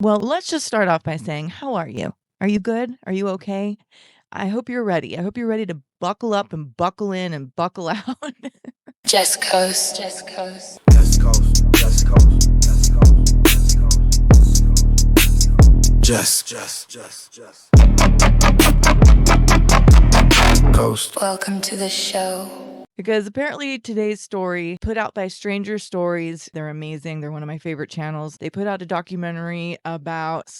Well, let's just start off by saying, how are you? Are you good? Are you okay? I hope you're ready. I hope you're ready to buckle up and buckle in and buckle out. Just coast, just coast. Just coast, just coast, just coast, just coast, just coast. Welcome to the show. Because apparently today's story, put out by Stranger Stories, they're amazing. They're one of my favorite channels. They put out a documentary about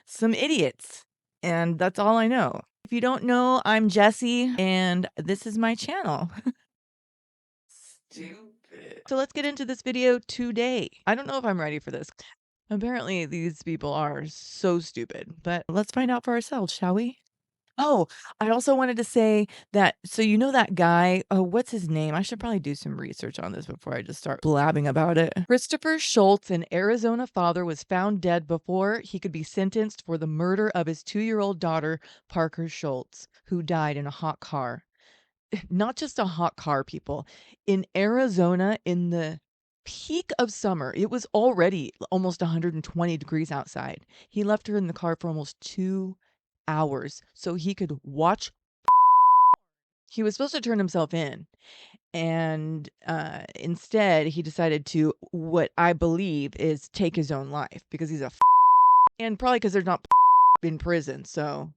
some idiots. And that's all I know. If you don't know, I'm Jessie, and this is my channel. Stupid. So let's get into this video today. I don't know if I'm ready for this. Apparently, these people are so stupid, but let's find out for ourselves, shall we? Oh, I also wanted to say that, so you know that guy, oh, what's his name? I should probably do some research on this before I just start blabbing about it. Christopher Schultz, an Arizona father, was found dead before he could be sentenced for the murder of his 2-year-old daughter, Parker Schultz, who died in a hot car. Not just a hot car, people. In Arizona, in the peak of summer, it was already almost 120 degrees outside. He left her in the car for almost 2 hours so he could watch. He was supposed to turn himself in, and instead he decided to, what I believe is, take his own life because he's a and probably because there's not in prison. So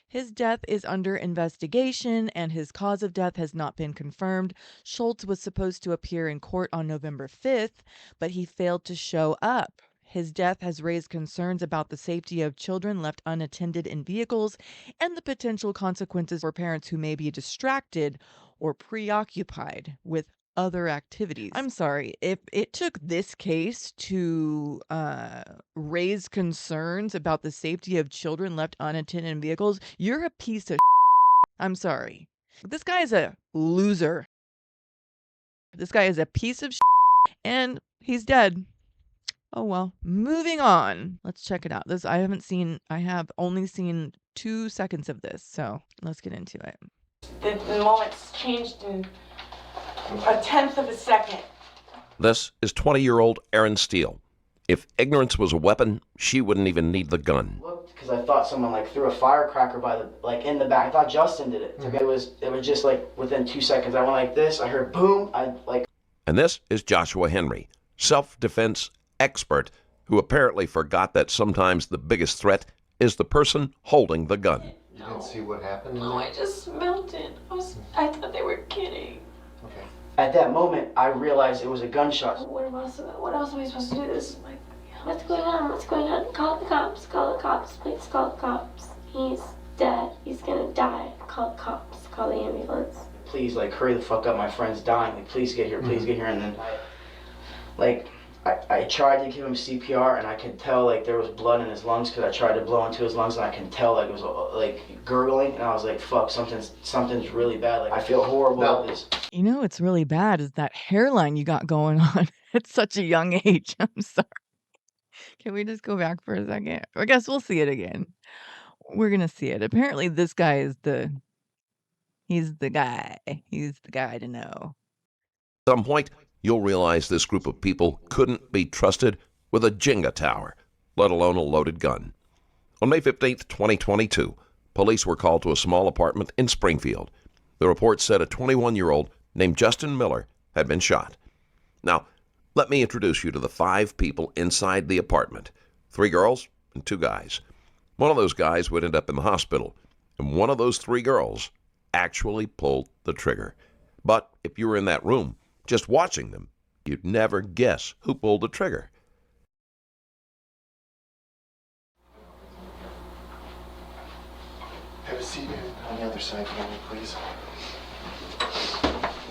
his death is under investigation and his cause of death has not been confirmed. Schultz was supposed to appear in court on November 5th, but he failed to show up. His death has raised concerns about the safety of children left unattended in vehicles and the potential consequences for parents who may be distracted or preoccupied with other activities. I'm sorry, if it took this case to raise concerns about the safety of children left unattended in vehicles, you're a piece of I'm sorry. This guy is a loser. This guy is a piece of and he's dead. Oh well. Moving on. Let's check it out. I have only seen 2 seconds of this, so let's get into it. The moment's changed in a tenth of a second. This is 20-year-old Erin Steele. If ignorance was a weapon, she wouldn't even need the gun. Looked because I thought someone threw a firecracker in the back. I thought Justin did it. It was just within 2 seconds. I went like this. I heard boom. And this is Joshua Henry, self-defense expert, who apparently forgot that sometimes the biggest threat is the person holding the gun. You didn't see what happened? No, I just smelled it. I thought they were kidding. Okay. At that moment, I realized it was a gunshot. What else am I supposed to do? This is like, What's going on? What's going on? Call the cops. Call the cops. Please call the cops. He's dead. He's gonna die. Call the cops. Call the ambulance. Please, hurry the fuck up. My friend's dying. Please get here. Please get here. And then, I tried to give him CPR, and I could tell, there was blood in his lungs because I tried to blow into his lungs, and I can tell, it was, gurgling. And I was like, fuck, something's really bad. I feel horrible about this. You know what's really bad is that hairline you got going on at such a young age. I'm sorry. Can we just go back for a second? I guess we'll see it again. We're going to see it. Apparently this guy is he's the guy. He's the guy to know. At some point, you'll realize this group of people couldn't be trusted with a Jenga tower, let alone a loaded gun. On May 15th, 2022, police were called to a small apartment in Springfield. The report said a 21-year-old named Justin Miller had been shot. Now, let me introduce you to the 5 people inside the apartment, 3 girls and 2 guys. One of those guys would end up in the hospital, and one of those 3 girls actually pulled the trigger. But if you were in that room, just watching them, you'd never guess who pulled the trigger. Have a seat on the other side for me, please.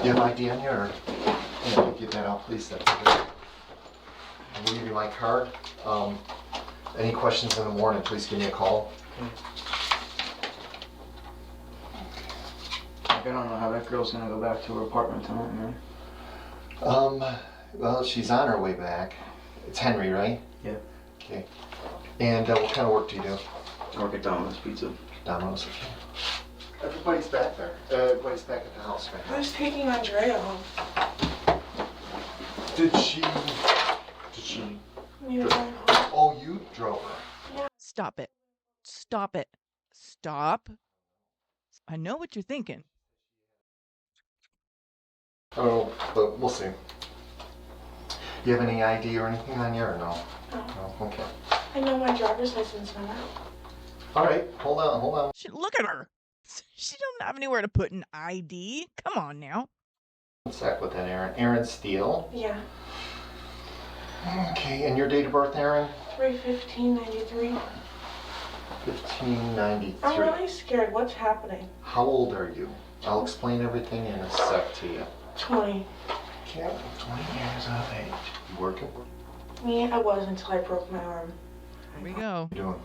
You have ID on you, or can you get that out, please? That'd be good. I'm gonna give you my card. Any questions in the morning, please give me a call. Okay. I don't know how that girl's gonna go back to her apartment tonight, man. Well, she's on her way back. It's Henry, right? Yeah. Okay. And what kind of work do you do? I work at Domino's Pizza. Domino's, okay. Everybody's back there. Everybody's back at the house right now. who's taking Andrea home? Did she... Need a ride home. Oh, you drove her. Stop it. Stop it. Stop. I know what you're thinking. Oh, but we'll see. Do you have any ID or anything on you or no? No. No? Okay. I know my driver's license went out. All right, hold on. Look at her. She don't have anywhere to put an ID. Come on now. One sec with that, Aaron. Aaron Steele. Yeah. Okay, and your date of birth, Aaron? 3/15/93. 1593. I'm really scared. What's happening? How old are you? I'll explain everything in a sec to you. 20. Okay, 20 years of age. You working? Me, I was until I broke my arm. Here we go. What you doing?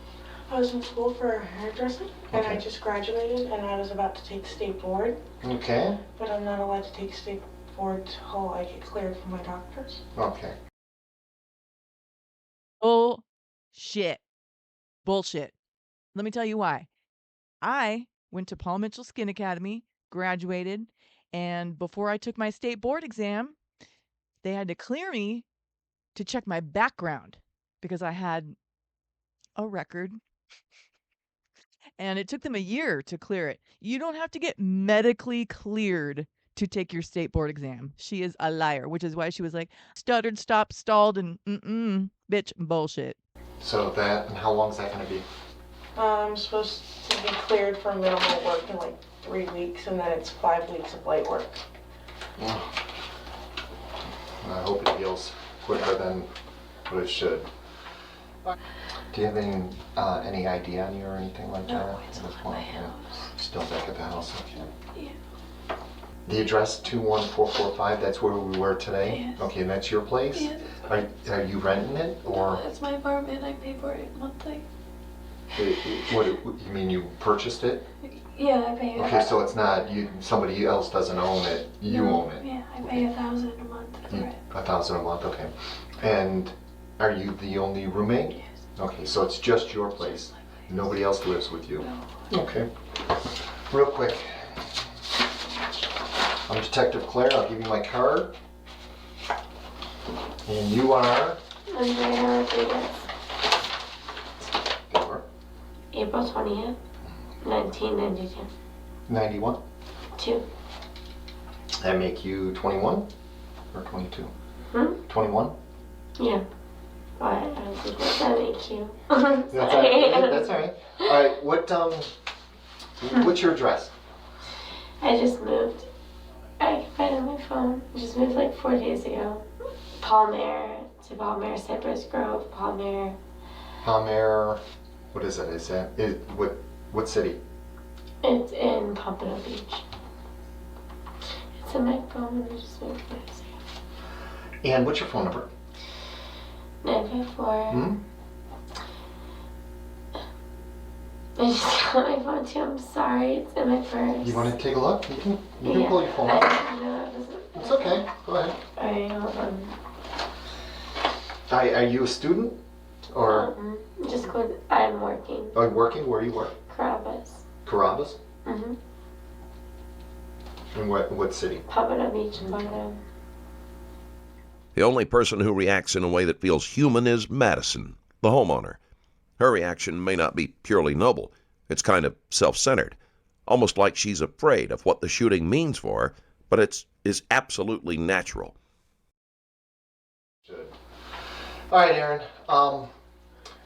I was in school for hairdressing, and I Okay. just graduated, and I was about to take state board, Okay. but I'm not allowed to take state board till I get cleared from my doctors. Okay. Bullshit. Bullshit. Let me tell you why. I went to Paul Mitchell Skin Academy, graduated, and before I took my state board exam, they had to clear me to check my background because I had a record. And it took them a year to clear it. You don't have to get medically cleared to take your state board exam. She is a liar, which is why she was like stuttered, stopped, stalled, and bitch, bullshit. So that, and how long is that going to be? I'm supposed to be cleared for minimal work in like 3 weeks, and then it's 5 weeks of light work. I hope it heals quicker than what it should. Do you have any ID on you or anything like that? No, it's at this all at point? my Yeah. house. Still back at the house, okay. Yeah. The address 21445, that's where we were today? Yes. Okay, and that's your place? Yeah, Are you renting it or it's my apartment. I pay for it monthly. what you mean you purchased it? Yeah, I pay. Okay, so it's not somebody else doesn't own it, you No, own it. Yeah, I pay $1,000 a month for it. 1,000 a month, okay. And are you the only roommate? Yes. Okay, so it's just your place. Nobody else lives with you. No. Okay. Real quick. I'm Detective Claire. I'll give you my card. And you are? Andrea Rodriguez, Deborah. April 20th, 1992. 91. 2. That make you 21 or 22? 21? Yeah. Why? I was like, what's that make you? That's all right. That's all right. All right. What's your address? I just moved. I can find it on my phone. I just moved like 4 days ago. Palmer to Palmer, Cypress Grove, Palmer. Palmer. What is it? What city? It's in Pompano Beach. It's in my phone. I just moved 4 days ago. And what's your phone number? 954. Hmm? I just got my phone too. I'm sorry. It's in my purse. You want to take a look? You can pull your phone I up. know it doesn't. It's okay. Go ahead. Alright, hold on. Are you a student? Or Just go. I'm working. are you working? Where do you work? Carabas. Carrabba's? Mm-hmm. In what city? Pompano Beach and Pompano. The only person who reacts in a way that feels human is Madison, the homeowner. Her reaction may not be purely noble. It's kind of self-centered, almost like she's afraid of what the shooting means for her, but it is absolutely natural. Good. All right, Aaron.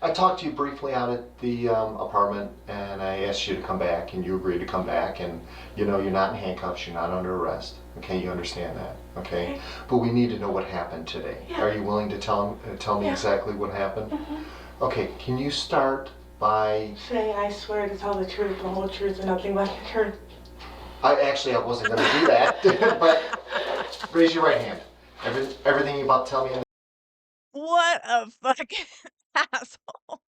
I talked to you briefly out at the apartment, and I asked you to come back, and you agreed to come back. And you know, you're not in handcuffs, you're not under arrest. Okay, you understand that. Okay, but we need to know what happened today. Yeah. Are you willing to tell me Yeah. exactly what happened? Okay, can you start by? Say, I swear to tell the truth, the whole truth, and nothing but the truth. I wasn't going to do that, but raise your right hand. Everything you're about to tell me. What a fucking asshole.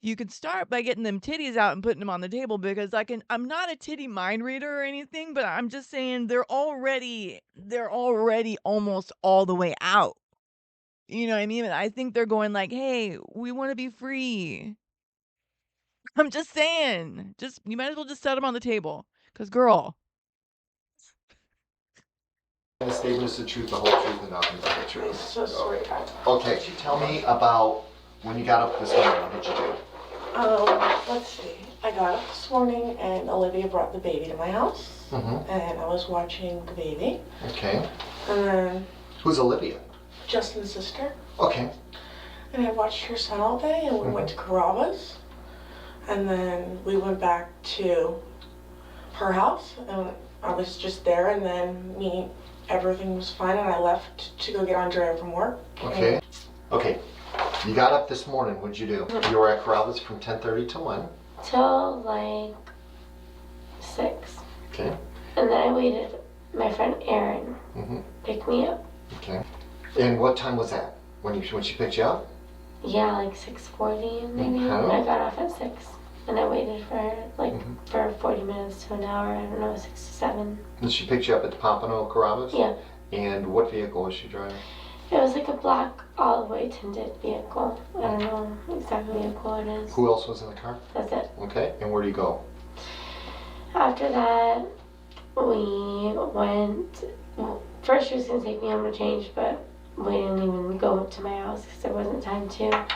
You could start by getting them titties out and putting them on the table because I'm not a titty mind reader or anything, but I'm just saying they're already almost all the way out. You know what I mean? I think they're going like, "Hey, we want to be free." I'm just saying. You might as well just set them on the table. Cause girl, The statement is the truth, the whole truth, and nothing but the I truth. so swear to God. Okay, tell me about when you got up this morning. What did you do? Let's see. I got up this morning and Olivia brought the baby to my house. Mm-hmm. And I was watching the baby. Okay. And then Who's Olivia? Justin's sister. Okay. And I watched her son all day and we went to Carrabba's. And then we went back to her house and I was just there and then everything was fine and I left to go get Andrea from work. Okay. Okay. You got up this morning. What'd you do? You were at Carrabba's from 10:30 to when? Till like 6. Okay. And then I waited. My friend Erin Mm-hmm. picked me up. Okay. And what time was that? When she picked you up? Yeah, like 6:40 maybe. Okay. I got off at 6. And I waited for her like Mhm. for 40 minutes to an hour. I don't know, 6 to 7. And she picked you up at the Pompano Carrabba's? Yeah. And what vehicle was she driving? It was like a black all the way tinted vehicle. I don't know exactly what vehicle it is. Who else was in the car? That's it. Okay. And where do you go? After that, we went. Well, first, she was gonna take me home to change, but we didn't even go to my house because there wasn't time to.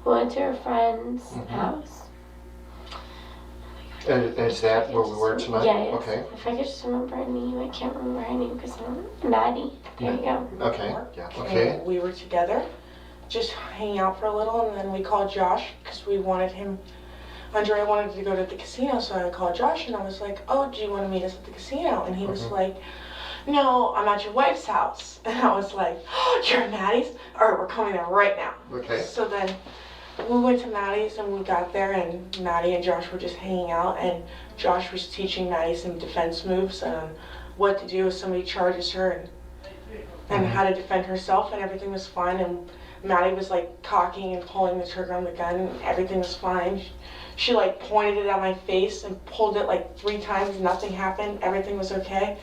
We went to her friend's house. And is that where we were tonight? Yeah, yes. Okay. If I could just remember her name, I can't remember her name because Maddie. There you go. Okay. Yeah. Okay. And we were together, just hanging out for a little, and then we called Josh because we wanted him. Andrea wanted to go to the casino, so I called Josh and I was like, "Oh, do you want to meet us at the casino?" And he was like, "No, I'm at your wife's house." And I was like, "Oh, you're at Maddie's? All right, we're coming there right now." Okay. So then we went to Maddie's and we got there, and Maddie and Josh were just hanging out, and Josh was teaching Maddie some defense moves on what to do if somebody charges her and how to defend herself, and everything was fine. And Maddie was like cocking and pulling the trigger on the gun, and everything was fine. She like pointed it at my face and pulled it like 3 times. Nothing happened. Everything was okay.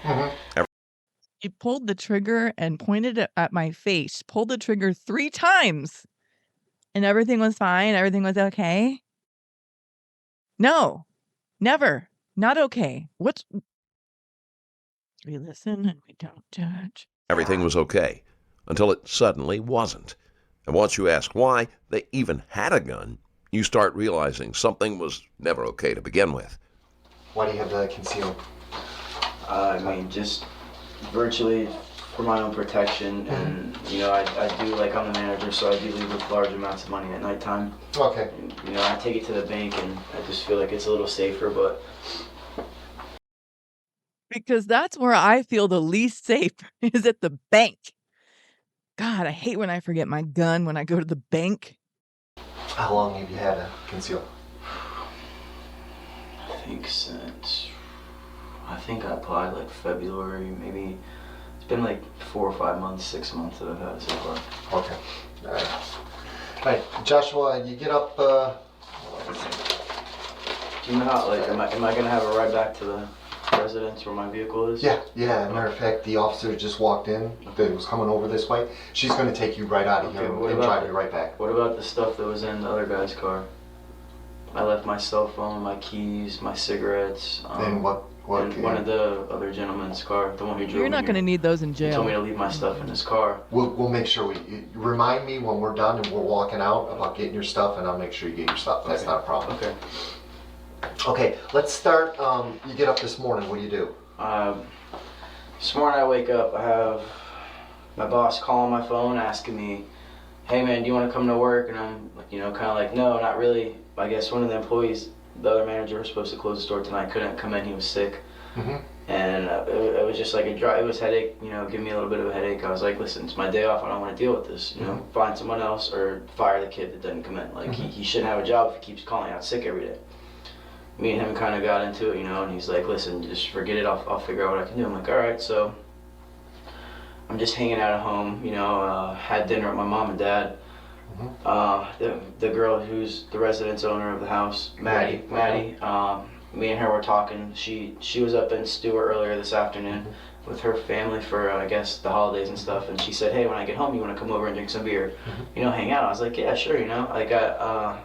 He pulled the trigger and pointed it at my face, pulled the trigger 3 times, and everything was fine, everything was okay? No, never, not okay. We listen and we don't judge. Everything was okay until it suddenly wasn't. And once you ask why they even had a gun, you start realizing something was never okay to begin with. Why do you have the concealed? I mean, just virtually for my own protection, and you know, I do, like, I'm the manager, so I do leave with large amounts of money at nighttime. Okay. And, you know, I take it to the bank, and I just feel like it's a little safer, but Because that's where I feel the least safe is at the bank. God, I hate when I forget my gun when I go to the bank. How long have you had a concealed? I think I applied like February, maybe. It's been like 4 or 5 months, 6 months that I've had it so far. Okay. All right. All right, Joshua, you get up. Do you know how, like, am I gonna have a ride back to the residence where my vehicle is? Yeah. Matter of fact, the officer just walked in that was coming over this way. She's going to take you right out of here Okay, and drive you right back. What about the stuff that was in the other guy's car? I left my cell phone, my keys, my cigarettes. And what? In one of the other gentleman's car, the one who drove You're not going to need those in He told me jail. to leave my stuff in his car. We'll make sure you remind me when we're done and we're walking out about getting your stuff, and I'll make sure you get your stuff. That's Okay. not a problem. Okay. Okay, let's start. You get up this morning. What do you do? This morning I wake up, I have my boss calling my phone asking me, "Hey man, do you want to come to work?" And I'm like, you know, kind of like, no, not really. I guess one of the employees, the other manager, was supposed to close the store tonight, couldn't come in, he was sick. Mm-hmm. And it was just like it was headache, you know, give me a little bit of a headache. I was like, listen, it's my day off, I don't want to deal with this, you know, find someone else or fire the kid that doesn't come in. Like, he shouldn't have a job if he keeps calling out sick every day. Me and him kind of got into it, you know, and he's like, listen, just forget it, I'll figure out what I can do. I'm like, all right, so I'm just hanging out at home, you know, had dinner with my mom and dad. The girl who's the residence owner of the house, Maddie, me and her were talking. She was up in Stewart earlier this afternoon with her family for, I guess, the holidays and stuff, and she said, hey, when I get home, you want to come over and drink some beer, you know, hang out. I was like, yeah, sure, you know. Like, I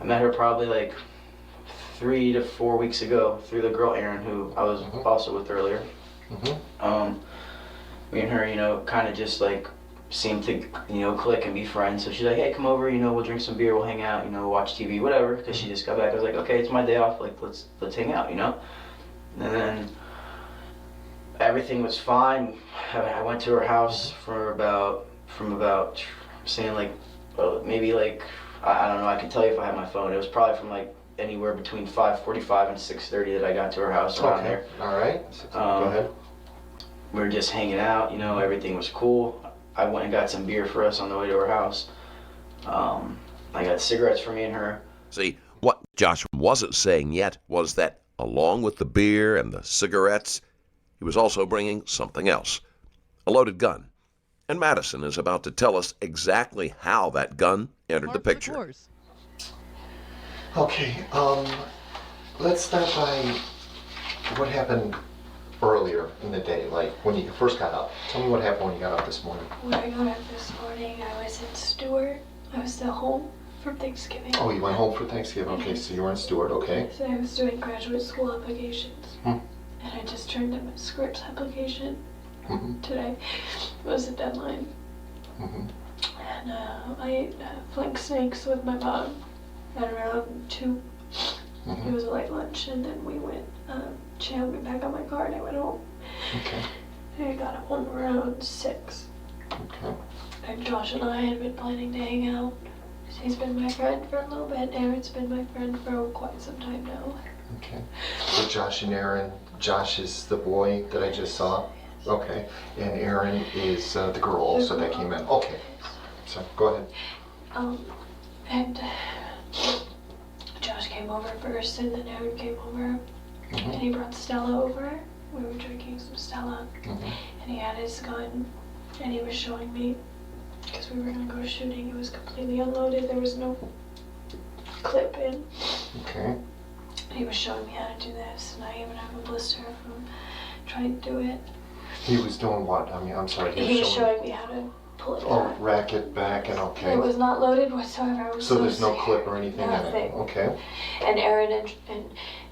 met her probably like 3 to 4 weeks ago through the girl Erin, who I was also with earlier. me and her, you know, kind of just like seemed to, you know, click and be friends. So she's like, hey, come over, you know, we'll drink some beer, we'll hang out, you know, watch TV, whatever. Because she just got back. I was like, okay, it's my day off. Like, let's hang out, you know. And then everything was fine. I went to her house from about I'm saying like maybe like I don't know. I could tell you if I had my phone. It was probably from like anywhere between 5:45 and 6:30 that I got to her house around there. All right. Go ahead. We were just hanging out, you know, everything was cool. I went and got some beer for us on the way to her house. I got cigarettes for me and her. See, what Josh wasn't saying yet was that along with the beer and the cigarettes, he was also bringing something else, a loaded gun. And Madison is about to tell us exactly how that gun entered the picture. Okay, let's start by what happened earlier in the day, like when you first got up. Tell me what happened when you got up this morning. When I got up this morning, I was in Stewart. I was still home for Thanksgiving. Oh, you went home for Thanksgiving. Okay, so you were in Stewart, okay. So I was doing graduate school applications. Hmm. And I just turned in my scripts application. Mm-hmm. Today was the deadline. Mm-hmm. And I ate flank snakes with my mom at around 2. Mm-hmm. It was a light lunch, and then we went, she helped me pack up my car, and I went home. Okay. And I got home around 6. Okay. And Josh and I had been planning to hang out. He's been my friend for a little bit. Aaron's been my friend for quite some time now. Okay. So Josh and Aaron, Josh is the boy that I just saw? Okay. And Aaron is the girl also that came in? Okay. So go ahead. And Josh came over first, and then Aaron came over, Mm-hmm. and he brought Stella over. We were drinking some Stella, Mm-hmm. and he had his gun, and he was showing me, because we were going to go shooting. It was completely unloaded. There was no clip in. Okay. He was showing me how to do this, and I even have a blister from trying to do it. He was doing what? I mean, I'm sorry. He was showing me how to pull it Oh, back. rack it back and okay. It was not loaded whatsoever. I was So there's no scared. clip or anything in Nothing. it? Okay. And Aaron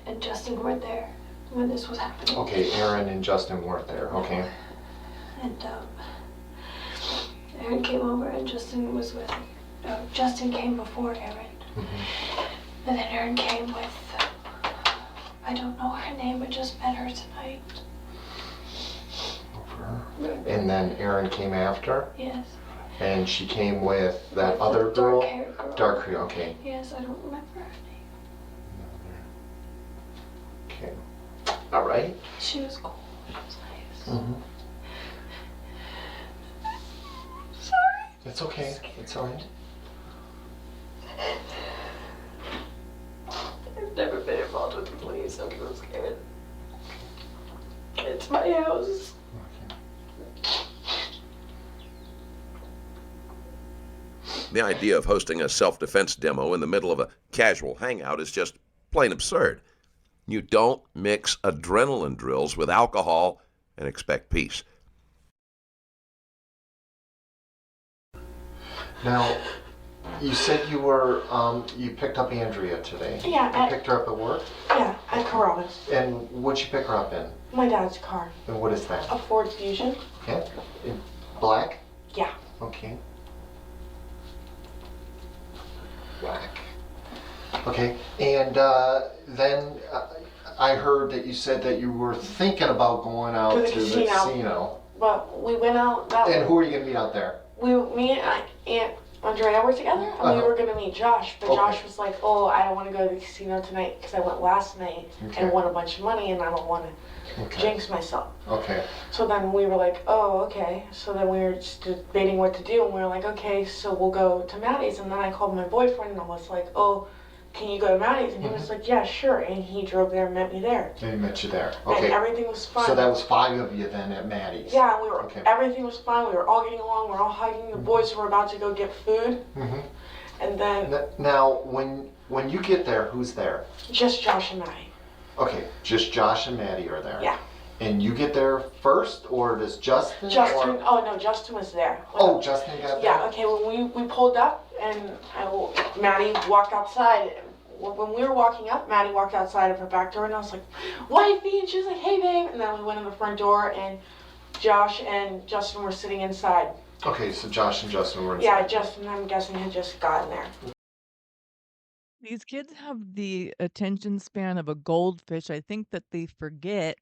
and Justin weren't there when this was happening. Okay, Aaron and Justin weren't there. Okay. And Aaron came over, and Justin was with. Justin came before Aaron, Mm-hmm. and then Aaron came with. I don't know her name. I just met her tonight. Over. And then Aaron came after, Yes. and she came with that With other the girl? dark-haired girl. Dark hair, okay. Yes, I don't remember her name. Okay. All right. She was cool. She was nice. Mm-hmm. Sorry. It's okay. It's all right. I've never been involved with the police. I'm so scared. It's my house. The idea of hosting a self-defense demo in the middle of a casual hangout is just plain absurd. You don't mix adrenaline drills with alcohol and expect peace. Now, you said you were, you picked up Andrea today. Yeah, You picked her up at work? Yeah, at Corrales. And what'd you pick her up in? My dad's car. And what is that? A Ford Fusion. Okay. In black? Yeah. Okay. Black. Okay. And then I heard that you said that you were thinking about going out To the to the casino. casino. But we went out that And way. who are you going to meet out there? Me and Aunt Andrea were together, and we Uh-huh. were gonna meet Josh, but Okay. Josh was like, "Oh, I don't want to go to the casino tonight because I went last night Okay. and won a bunch of money, and I don't want to Okay. jinx myself." Okay. So then we were like, "Oh, okay." So then we were just debating what to do, and we were like, "Okay, so we'll go to Maddie's." And then I called my boyfriend, and I was like, "Oh, can you go to Maddie's?" And he was like, "Yeah, sure." And he drove there and met me there, They met you there. and Okay. everything was fine. So that was 5 of you then at Maddie's. Yeah, we were. Okay. Everything was fine. We were all getting along. We were all hugging. The boys were about to go get food, Mm-hmm. and then Now, when you get there, who's there? just Josh and Maddie. Okay, just Josh and Maddie are there. Yeah. And you get there first, or does Justin? Justin. Or... Oh no, Justin was there. Oh, Justin got there. Yeah. Okay. When we pulled up, and Maddie walked outside. When we were walking up, Maddie walked outside of her back door, and I was like, "Wifey," and she was like, "Hey, babe." And then we went in the front door, and Josh and Justin were sitting inside. Okay, so Josh and Justin were inside. Yeah, Justin, I'm guessing, had just gotten there. These kids have the attention span of a goldfish. I think that they forget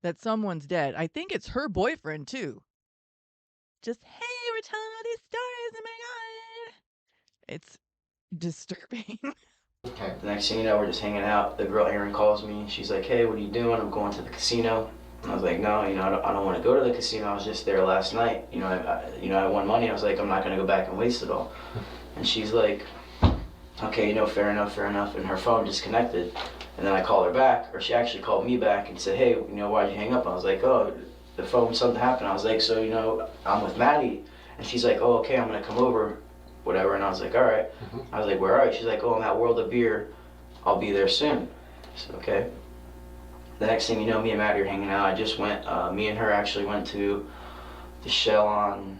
that someone's dead. I think it's her boyfriend too. Just, hey, we're telling all these stories. Oh my God. It's disturbing. Okay. The next thing you know, we're just hanging out. The girl Erin calls me. She's like, "Hey, what are you doing?" I'm going to the casino. And I was like, "No, I don't want to go to the casino. I was just there last night. I won money. I was like, I'm not gonna go back and waste it all." And she's like, "Okay, fair enough, fair enough." And her phone disconnected. And then I called her back, or she actually called me back and said, "Hey, why'd you hang up?" I was like, "Oh, the phone, something happened." I was like, "So, I'm with Maddie." And she's like, "Oh, okay, I'm gonna come over, whatever." And I was like, "All right." I was like, "Where are you?" She's like, "Oh, I'm at World of Beer. I'll be there soon." I said, "Okay." The next thing you know, me and Maddie are hanging out. I just went, me and her actually went to the Shell on,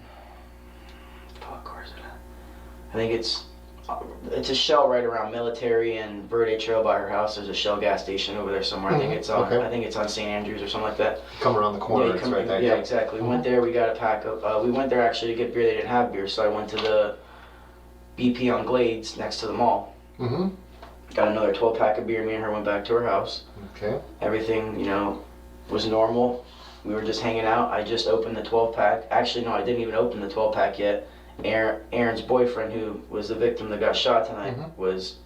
fuck, where's it at? I think it's a Shell right around Military and Verde Trail by her house. There's a Shell gas station over there somewhere. I think it's on, Okay. I think it's on St. Andrews or something like that. Come around the corner, Yeah, it's right there. yeah, exactly. We went there, we got a pack of, we went there actually to get beer. They didn't have beer, so I went to the BP on Glades next to the mall. Mm-hmm. Got another 12 pack of beer. Me and her went back to her house. Okay. Everything, was normal. We were just hanging out. I just opened the 12 pack. Actually, no, I didn't even open the 12 pack yet. Aaron's boyfriend, who was the victim that got shot tonight, was,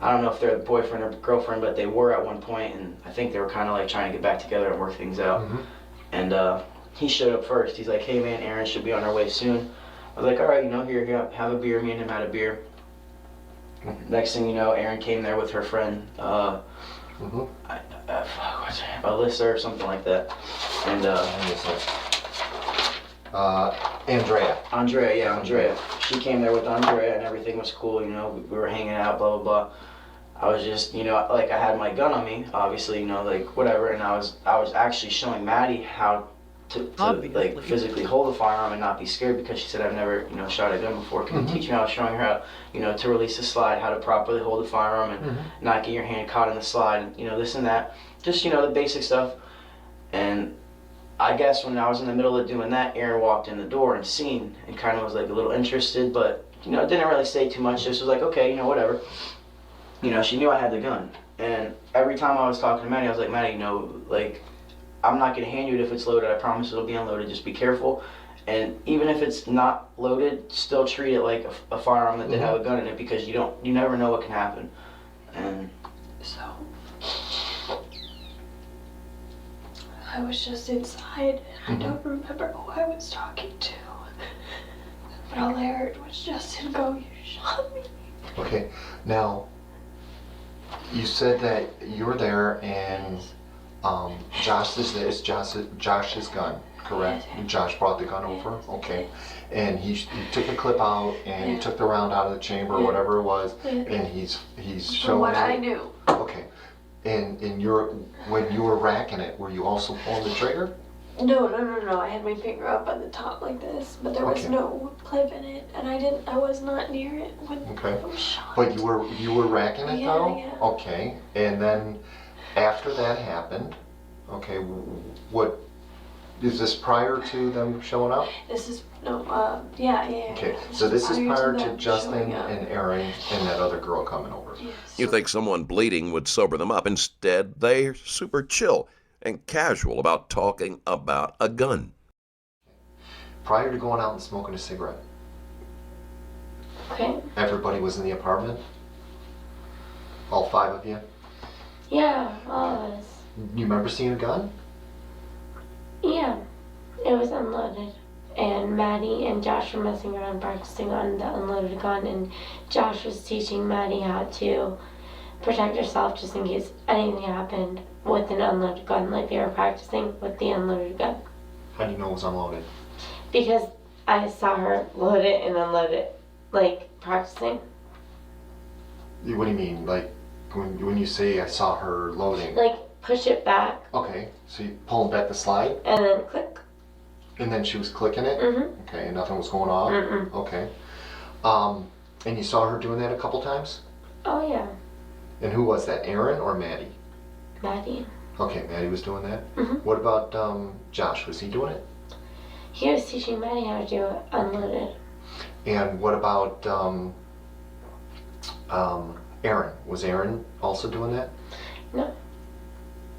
I don't know if they're the boyfriend or girlfriend, but they were at one point, and I think they were kind of like trying to get back together and work things out. And he showed up first. He's like, "Hey man, Aaron should be on her way soon." I was like, "All right, here, have a beer." Me and him had a beer. Next thing you know, Erin came there with her friend, Alyssa or something like that. And Andrea. She came there with Andrea, and everything was cool. We were hanging out, blah blah blah. I was just, like I had my gun on me, obviously, like whatever, and I was actually showing Maddie how to like physically hold a firearm and not be scared, because she said, "I've never shot a gun before. Can you teach me?" I was showing her how to release the slide, how to properly hold the firearm and not get your hand caught in the slide, this and that, just the basic stuff. And I guess when I was in the middle of doing that, Erin walked in the door and seen and kind of was like a little interested, but didn't really say too much. Just was like, okay, whatever. She knew I had the gun, and every time I was talking to Maddie, I was like, "Maddie, like, I'm not gonna hand you it if it's loaded. I promise it'll be unloaded. Just be careful. And even if it's not loaded, still treat it like a firearm that did have a gun in it, because you never know what can happen." And So I was just inside, and I don't remember who I was talking to. But all I heard was Justin go, "You shot me." Okay. Now, you said that you were there and Josh's gun, correct? Josh brought the gun over? Okay. And he took the clip out and he took the round out of the chamber or whatever it was, and he's showing From what I it. knew. Okay. And when you were racking it, were you also pulling the trigger? No. I had my finger up on the top like this, but there was no clip in it, and I was not near it when it was shot. But you were racking it though? Yeah. Okay. And then after that happened, okay, what is this prior to them showing up? This is yeah. Okay, so this is prior to them Justin showing up. and Erin and that other girl coming over. Yes. You think someone bleeding would sober them up. Instead, they're super chill and casual about talking about a gun. Prior to going out and smoking a cigarette, Okay. everybody was in the apartment? All 5 of you? Yeah, all of us. You remember seeing a gun? Yeah, it was unloaded. And Maddie and Josh were messing around practicing on the unloaded gun, and Josh was teaching Maddie how to protect herself just in case anything happened with an unloaded gun, like they were practicing with the unloaded gun. How do you know it was unloaded? Because I saw her load it and unload it, like practicing. What do you mean? Like, when you say I saw her loading? Like, push it back Okay, so you pulling back the slide? and then click. And then she was clicking it? Mm-hmm. Okay, and nothing was going off? Mm-mm. Okay. And you saw her doing that a couple times? Oh, yeah. And who was that, Erin or Maddie? Maddie. Okay, Maddie was doing that. Mhm. What about Josh? Was he doing it? He was teaching Maddie how to do it unloaded. And what about Aaron? Was Aaron also doing that? No.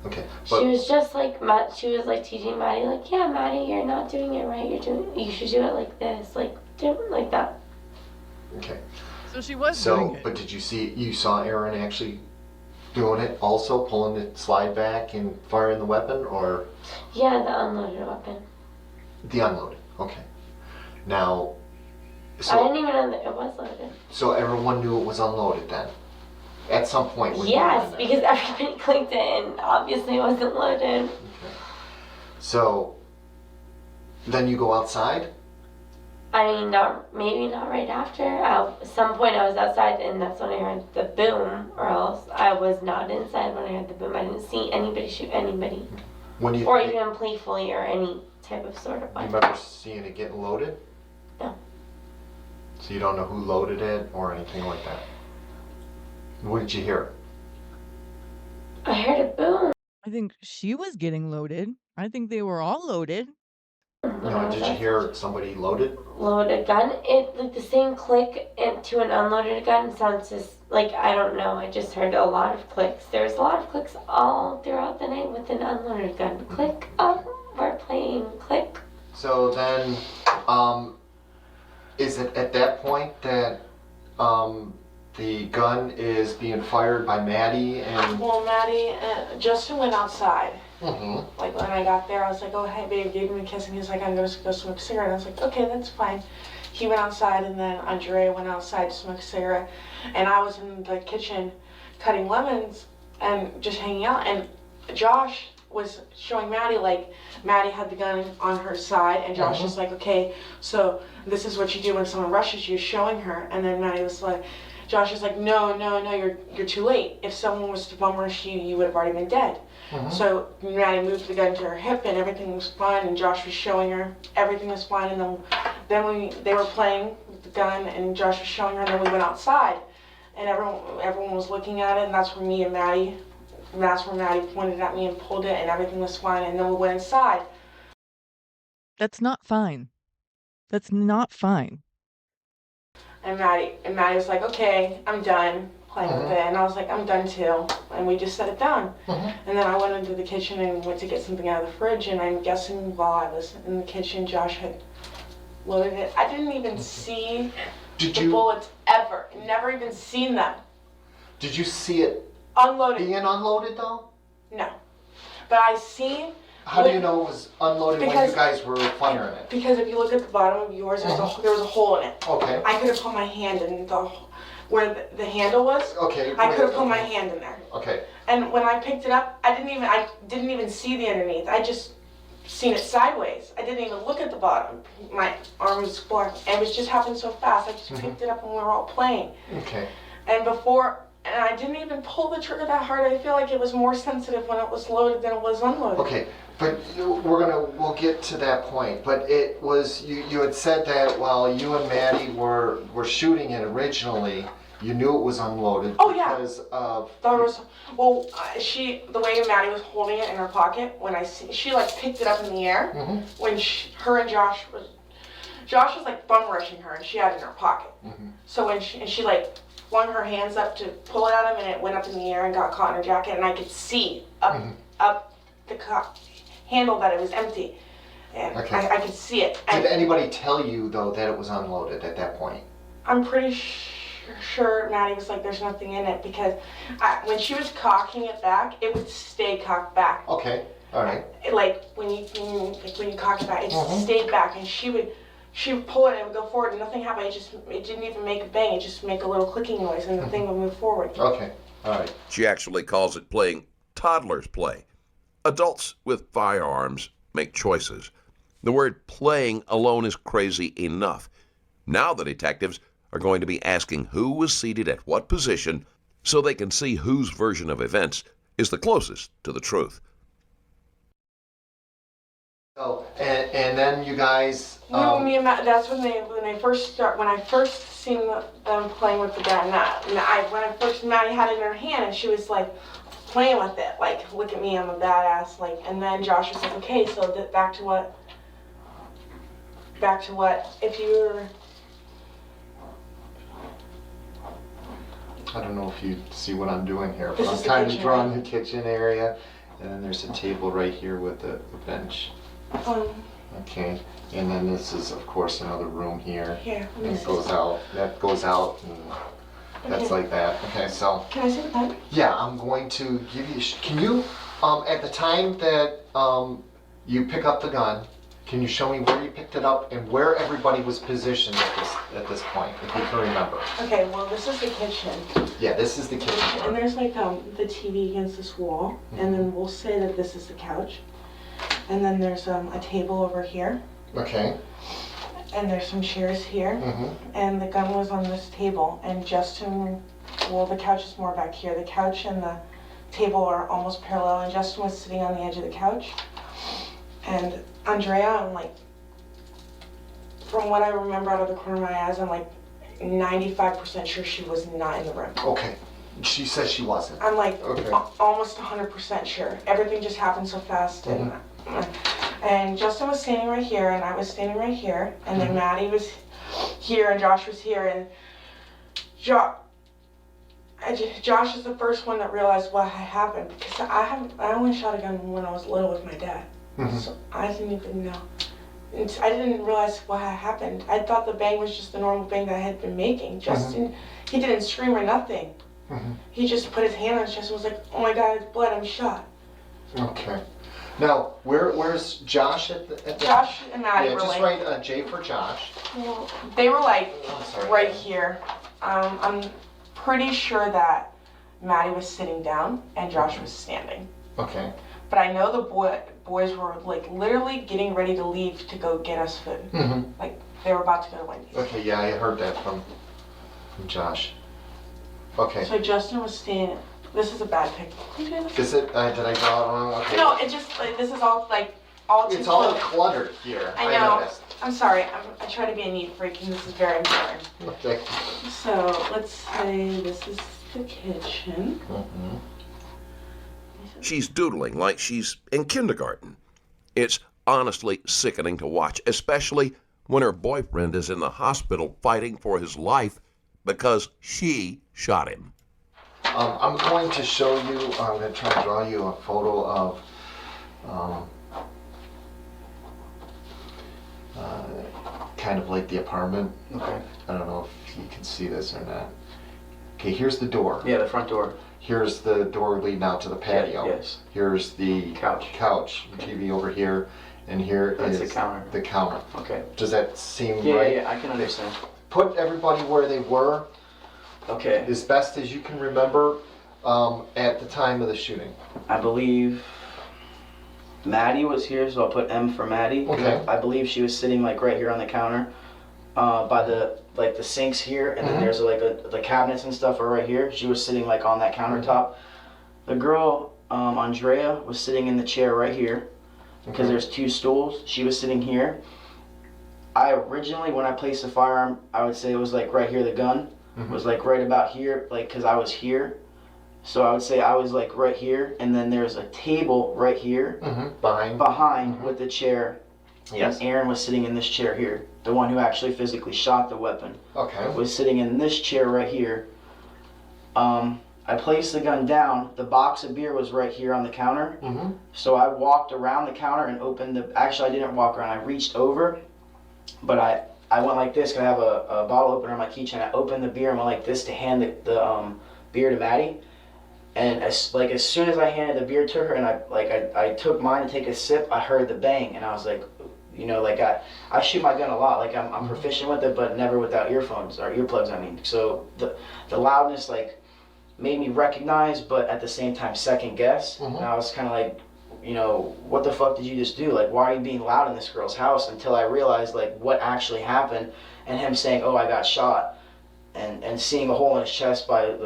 Okay, She but was just like she was like teaching Maddie, like, yeah, Maddie, you're not doing it right. You should do it like this, like do it like that. okay. So she was doing So, it. but did you saw Aaron actually doing it also, pulling the slide back and firing the weapon, or Yeah, the unloaded weapon. the unloaded? Okay. Now, I so didn't even know that it was loaded. so everyone knew it was unloaded then. At some point when you were in Yes, there. because everybody clicked it and obviously it wasn't loaded. Okay. So then you go outside. I mean, maybe not right after. At some point I was outside and that's when I heard the boom, or else I was not inside when I heard the boom. I didn't see anybody shoot anybody. When you Or even playfully or any type of sort of you weapon. remember seeing it getting loaded? No. So you don't know who loaded it or anything like that. What did you hear? I heard a boom. I think she was getting loaded. I think they were all loaded. No, did you hear somebody loaded? Loaded gun? It like the same click to an unloaded gun sounds just like, I don't know. I just heard a lot of clicks. There was a lot of clicks all throughout the night with an unloaded gun. Click up, we're playing. Click. So then, is it at that point that the gun is being fired by Maddie and? Well, Maddie, Justin went outside. Mm-hmm. Like when I got there, I was like, "Oh, hey, babe," gave him a kiss, and he's like, "I'm gonna go smoke a cigarette." And I was like, "Okay, that's fine." He went outside, and then Andrea went outside to smoke a cigarette, and I was in the kitchen cutting lemons and just hanging out. And Josh was showing Maddie, like, Maddie had the gun on her side, and Josh was like, "Okay, so this is what you do when someone rushes you," showing her. And then Maddie was like, Josh was like, "No, you're too late. If someone was to bum rush you, you would have already been dead." So Maddie moved the gun to her hip, and everything was fine. And Josh was showing her everything was fine. And then they were playing with the gun, and Josh was showing her. And then we went outside, and everyone was looking at it. And that's where Maddie pointed at me and pulled it, and everything was fine. And then we went inside. That's not fine. That's not fine. And Maddie was like, "Okay, I'm done playing with it." And I was like, "I'm done too." And we just set it down. And then I went into the kitchen and went to get something out of the fridge. And I'm guessing while I was in the kitchen, Josh had loaded it. I didn't even see the bullets ever. Never even seen them. Did you see it Unloaded. being unloaded though? No. But I seen. How do you know it was unloaded when Because- you guys were firing it? Because if you look at the bottom of yours, there was a hole in it. Okay. I could have put my hand in where the handle was. Okay. I could have put my hand in there. Okay. And when I picked it up, I didn't even see the underneath. I just seen it sideways. I didn't even look at the bottom. My arm was exploring. And it just happened so fast. I just picked it up when we were all playing. Okay. And I didn't even pull the trigger that hard. I feel like it was more sensitive when it was loaded than it was unloaded. Okay. But we'll get to that point. But it was you had said that while you and Maddie were shooting it originally, you knew it was unloaded. Oh, yeah. Because of. The way Maddie was holding it in her pocket, she like picked it up in the air when her and Josh was like bum rushing her, and she had it in her pocket. So when she like flung her hands up to pull it at him, and it went up in the air and got caught in her jacket, and I could see up the handle that it was empty, and Okay. I could see it. Did And anybody tell you though that it was unloaded at that point? I'm pretty sure Maddie was like, "There's nothing in it," because when she was cocking it back, it would stay cocked back. Okay. All right. Like when you cock it back, it stayed back, and she would pull it and it would go forward, and nothing happened. It didn't even make a bang. It just make a little clicking noise, and the thing would move forward. Okay. All right. She actually calls it playing toddler's play. Adults with firearms make choices. The word playing alone is crazy enough. Now the detectives are going to be asking who was seated at what position so they can see whose version of events is the closest to the truth. So and then you guys. That's when I first seen them playing with the gun. When Maddie had it in her hand, and she was like playing with it, like, look at me, I'm a badass, like, and then Josh was like, okay, so back to what, if you were, I don't know if you see what I'm doing here, but This I'm is the kind of kitchen, drawing right? the kitchen area, and then there's a table right here with a bench. Okay, and then this is, of course, another room here. Here, let me And it see. goes out, that goes out, and that's Okay. like that. Okay, so, Can I see the pen? yeah, I'm going to give you, can you, at the time that you pick up the gun, can you show me where you picked it up and where everybody was positioned at this point, if you can remember? Okay, well, this is the kitchen. Yeah, this is the kitchen. And there's like the TV against this wall, and then we'll say that this is the couch. And then there's a table over here, Okay. and there's some chairs here, and the gun was on this table, and Justin, well, the couch is more back here. The couch and the table are almost parallel, and Justin was sitting on the edge of the couch. And Andrea, I'm like, from what I remember out of the corner of my eyes, I'm like 95% sure she was not in the room. Okay. She says she wasn't. I'm like Okay. almost 100% sure. Everything just happened so fast. And Justin was standing right here, and I was standing right here, and then Maddie was here, and Josh was here, and Josh is the first one that realized what had happened, because I only shot a gun when I was little with my dad, so I didn't even know. And I didn't realize what had happened. I thought the bang was just the normal bang that I had been making. Justin, he didn't scream or nothing. He just put his hand on his chest and was like, "Oh my God, it's blood! I'm shot." Okay. Now, where's Josh at the Josh and Maddie Yeah, were just like, write J for Josh. they were like sorry. right here. I'm pretty sure that Maddie was sitting down and Josh was standing. Okay. But I know the boys were like literally getting ready to leave to go get us food. Like they were about to go to Wendy's. Okay, yeah, I heard that from Josh. Okay. So Justin was standing. This is a bad picture. Is it, did I draw it wrong? Okay. No, it just like this is all like all too It's all close. cluttered here. I know. noticed. I'm sorry. I try to be a neat freak, and this is very important. Okay. So let's say this is the kitchen. She's doodling like she's in kindergarten. It's honestly sickening to watch, especially when her boyfriend is in the hospital fighting for his life because she shot him. I'm going to show you, I'm going to try to draw you a photo of kind of like the apartment. Okay. I don't know if you can see this or not. Okay, here's the door. Yeah, the front door. Here's the door leading out to the patio. Yes. Here's the Couch. TV over here, and here That's is the counter. the counter. Okay. Does that seem Yeah, right? yeah, I can understand. Put everybody where they were Okay. as best as you can remember at the time of the shooting. I believe Maddie was here, so I'll put M for Maddie. Okay. I believe she was sitting like right here on the counter, by the sinks here, and then there's like the cabinets and stuff are right here. She was sitting like on that countertop. The girl, Andrea, was sitting in the chair right here, because there's two stools. She was sitting here. I originally, when I placed the firearm, I would say it was like right here. The gun was like right about here, like because I was here. So I would say I was like right here, and then there's a table right here behind with the chair. Yes. And Aaron was sitting in this chair here. The one who actually physically shot the weapon Okay. was sitting in this chair right here. I placed the gun down. The box of beer was right here on the counter. So I walked around the counter and opened the. Actually, I didn't walk around. I reached over, but I went like this. Cause I have a bottle opener on my keychain. I opened the beer and went like this to hand the beer to Maddie. And as soon as I handed the beer to her and I took mine to take a sip, I heard the bang and I was like, you know, like I shoot my gun a lot. Like I'm proficient with it, but never without earphones or earplugs. I mean, so the loudness like made me recognize, but at the same time second guess. And I was kind of like, you know, what the fuck did you just do? Like, why are you being loud in this girl's house? Until I realized like what actually happened, and him saying, "Oh, I got shot." And seeing a hole in his chest by it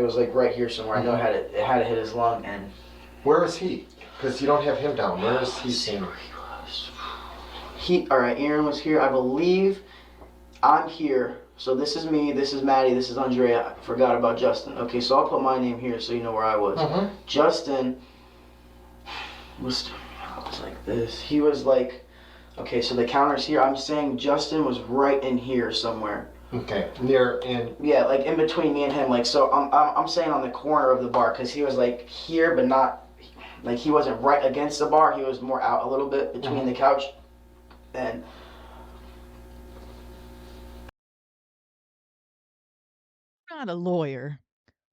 was like right here somewhere. I know it had to hit his lung. And Where is he? Because you don't have him down. Where is he seen? all right, Aaron was here. I believe I'm here. So this is me, this is Maddie, this is Andrea. I forgot about Justin. Okay, so I'll put my name here so you know where I was. Justin was like this. He was like, okay, so the counter's here. I'm saying Justin was right in here somewhere. Okay, near in. Yeah, like in between me and him. Like, so I'm saying on the corner of the bar because he was like here, but not, like he wasn't right against the bar. He was more out a little bit between the couch. And Not a lawyer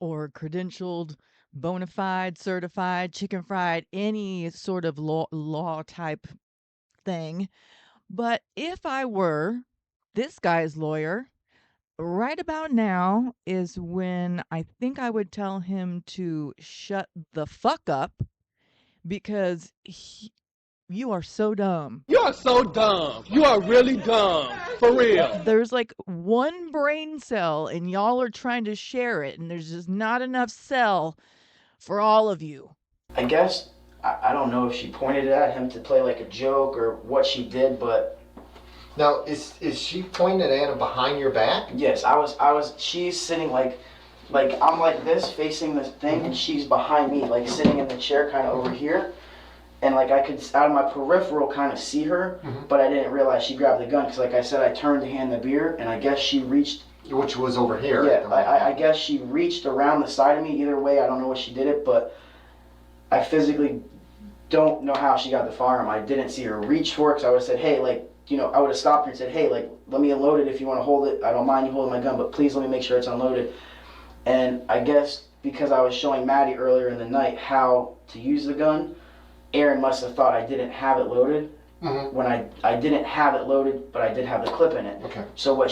or credentialed, bona fide, certified, chicken fried, any sort of law type thing. But if I were this guy's lawyer, right about now is when I think I would tell him to shut the fuck up because you are so dumb. You are so dumb. You are really dumb. For real. There's like one brain cell and y'all are trying to share it, and there's just not enough cell for all of you. I guess I don't know if she pointed it at him to play like a joke or what she did, but Now, is she pointing at him behind your back? yes, she's sitting like I'm like this facing this thing and she's behind me like sitting in the chair kind of over here. And like I could out of my peripheral kind of see her, but I didn't realize she grabbed the gun because like I said, I turned to hand the beer and I guess she reached. Which was over here. Yeah, I guess she reached around the side of me. Either way, I don't know what she did it, but I physically don't know how she got the firearm. I didn't see her reach for it because I would have said, hey, like, you know, I would have stopped her and said, hey, like, let me unload it if you want to hold it. I don't mind you holding my gun, but please let me make sure it's unloaded. And I guess because I was showing Maddie earlier in the night how to use the gun, Aaron must have thought I didn't have it loaded when I didn't have it loaded, but I did have the clip in it. Okay. So what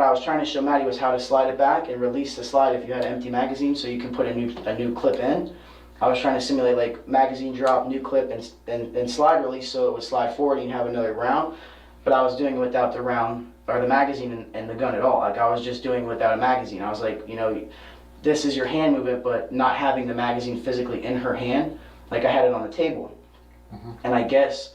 I was trying to show Maddie was how to slide it back and release the slide if you had an empty magazine, so you can put a new clip in. I was trying to simulate like magazine drop, new clip, and slide release, so it would slide forward and you have another round. But I was doing it without the round or the magazine and the gun at all. Like I was just doing it without a magazine. I was like, you know, this is your hand movement, but not having the magazine physically in her hand. Like I had it on the table. And I guess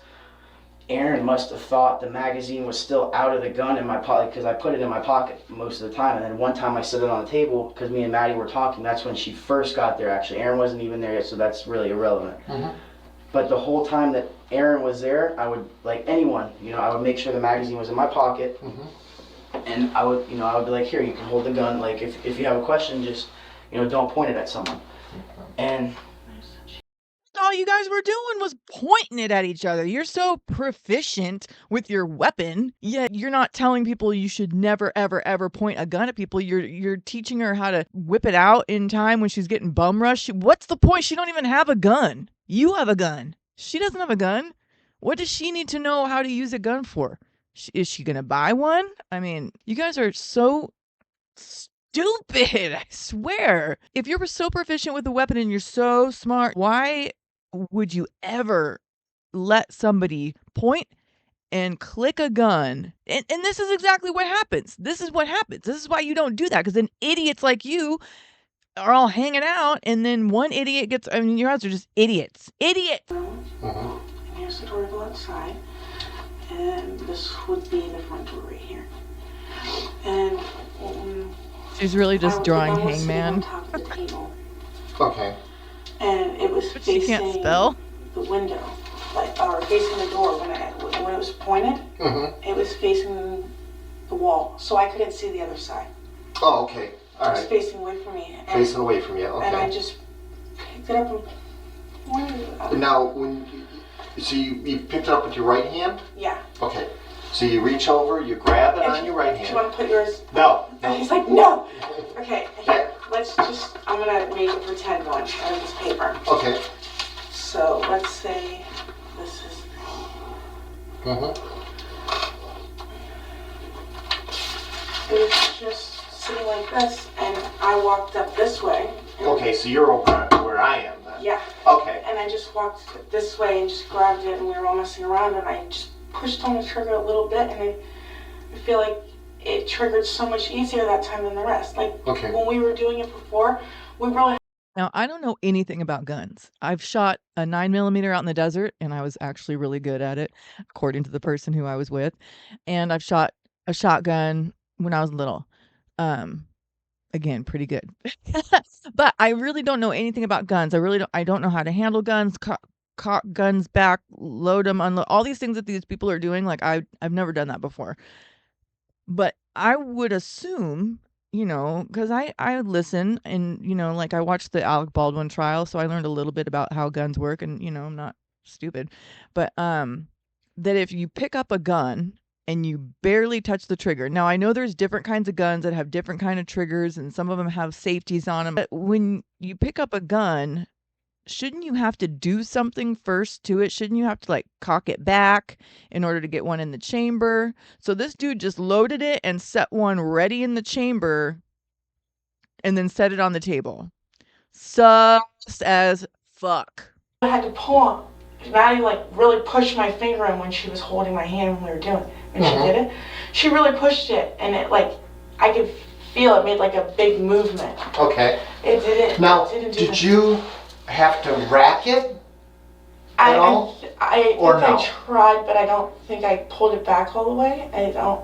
Aaron must have thought the magazine was still out of the gun in my pocket because I put it in my pocket most of the time. And then one time I set it on the table because me and Maddie were talking. That's when she first got there, actually. Aaron wasn't even there yet, so that's really irrelevant. But the whole time that Aaron was there, I would, like anyone, you know, I would make sure the magazine was in my pocket. And I would be like, here, you can hold the gun. Like, if you have a question, just, you know, don't point it at someone. And All you guys were doing was pointing it at each other. You're so proficient with your weapon, yet you're not telling people you should never, ever, ever point a gun at people. You're teaching her how to whip it out in time when she's getting bum rushed. What's the point? She don't even have a gun. You have a gun. She doesn't have a gun. What does she need to know how to use a gun for? Is she going to buy one? I mean, you guys are so stupid, I swear. If you're so proficient with a weapon and you're so smart, why would you ever let somebody point and click a gun? And this is exactly what happens. This is what happens. This is why you don't do that, because then idiots like you are all hanging out, and then one idiot gets, I mean, your guys are just idiots. Idiots! And here's the door to go outside. And this would be the front door right here. And She's really just drawing I was sitting hangman. on top of the table. Okay. And it was But she can't facing spell. the window, like, or facing the door. When it was pointed, it was facing the wall, so I couldn't see the other side. Oh, okay. All It was right. facing away from me. Facing away from you. And I Okay. just picked it up and pointed it out. Now, so you picked it up with your right hand? Yeah. Okay. So you reach over, you grab it on your right Do you hand. want to put yours? No. And he's like, no. Okay, here. I'm gonna make a pretend one out of this paper. Okay. So let's say this is. It was just sitting like this, and I walked up this way. Okay, so you're over where I am then. Yeah. Okay. And I just walked this way and just grabbed it, and we were all messing around, and I just pushed on the trigger a little bit, and I feel like it triggered so much easier that time than the rest. Like Okay. when we were doing it before, we really. Now, I don't know anything about guns. I've shot a 9mm out in the desert, and I was actually really good at it, according to the person who I was with. And I've shot a shotgun when I was little. Again, pretty good. But I really don't know anything about guns. I don't know how to handle guns, cock guns back, load them, unload, all these things that these people are doing. Like I've never done that before. But I would assume, because I listen and, like I watched the Alec Baldwin trial, so I learned a little bit about how guns work and, I'm not stupid. But that if you pick up a gun and you barely touch the trigger. Now I know there's different kinds of guns that have different kind of triggers and some of them have safeties on them. But when you pick up a gun, shouldn't you have to do something first to it? Shouldn't you have to like cock it back in order to get one in the chamber? So this dude just loaded it and set one ready in the chamber and then set it on the table. Sus as fuck. I had to pull. Maddie like really pushed my finger in when she was holding my hand when we were doing it. When she did it, she really pushed it, and it like I could feel it made like a big movement. Okay. It didn't. Now, it didn't do did that. you have to rack it at all? I think Or no? I tried, but I don't think I pulled it back all the way. I don't,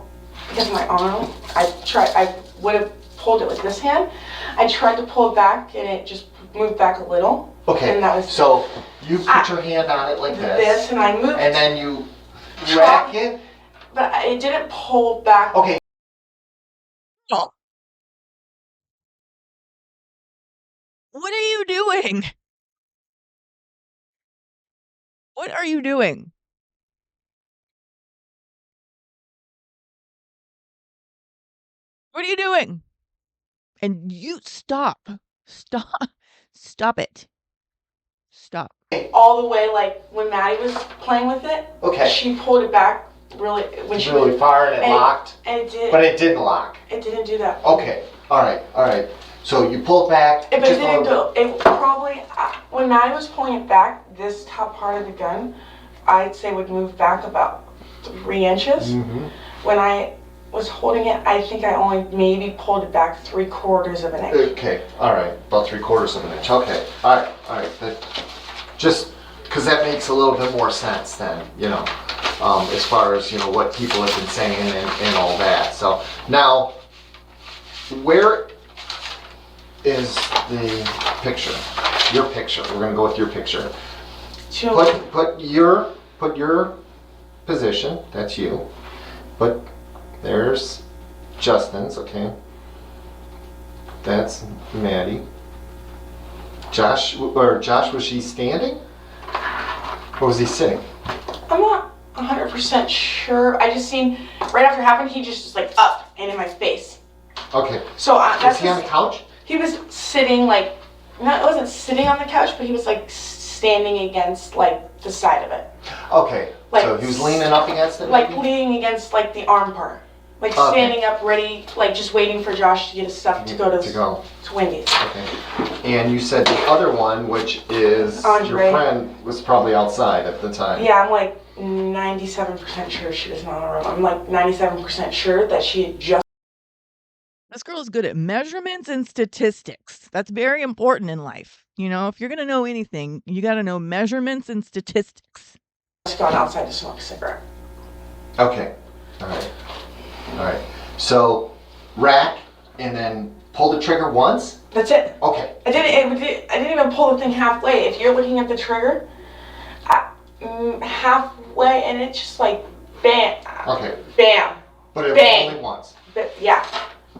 because of my arm. I would have pulled it with this hand. I tried to pull it back, and it just moved back a little. Okay. And that was So you put your hand on it like this, and I moved. and then you rack it. But it didn't pull back. Okay. Oh. What are you doing? What are you doing? What are you doing? And you stop. Stop it. Stop. All the way, like when Maddie was playing with it. Okay. She pulled it back really when she Really far and it locked, and it did. but it didn't lock. It didn't do that. Okay. All right. So you pull it back. But it just a didn't little do. It probably when Maddie was pulling it back, this top part of the gun, I'd say would move back about 3 inches. Mm-hmm. When I was holding it, I think I only maybe pulled it back 3/4 of an inch. Okay. All right. About 3/4 of an inch. Okay. All right. Just because that makes a little bit more sense then, as far as, what people have been saying and all that. So now, where is the picture? Your picture. We're going to go with your picture. Put your position. That's you. But there's Justin's, okay? That's Maddie. Josh, was she standing? Or was he sitting? I'm not 100% sure. I just seen right after it happened, he just was like up and in my face. Okay. So Was that's he on the couch? He was sitting like, no, it wasn't sitting on the couch, but he was like standing against like the side of it. Okay. Like, so he was leaning up against it? Like maybe? leaning against like the arm part. Like standing up ready, like just waiting for Josh to get his stuff to go to Wendy's. Okay. And you said the other one, which is Andre. your friend, was probably outside at the time. Yeah, I'm like 97% sure she was not in the room. I'm like 97% sure that she had just. This girl is good at measurements and statistics. That's very important in life. If you're going to know anything, you got to know measurements and statistics. Gone outside to smoke a cigarette. Okay. All right. So, rack and then pull the trigger once? That's it. Okay. I didn't even pull the thing halfway. If you're looking at the trigger, halfway, and it's just like bam. Okay. Bam. But it bang. was only once. Yeah.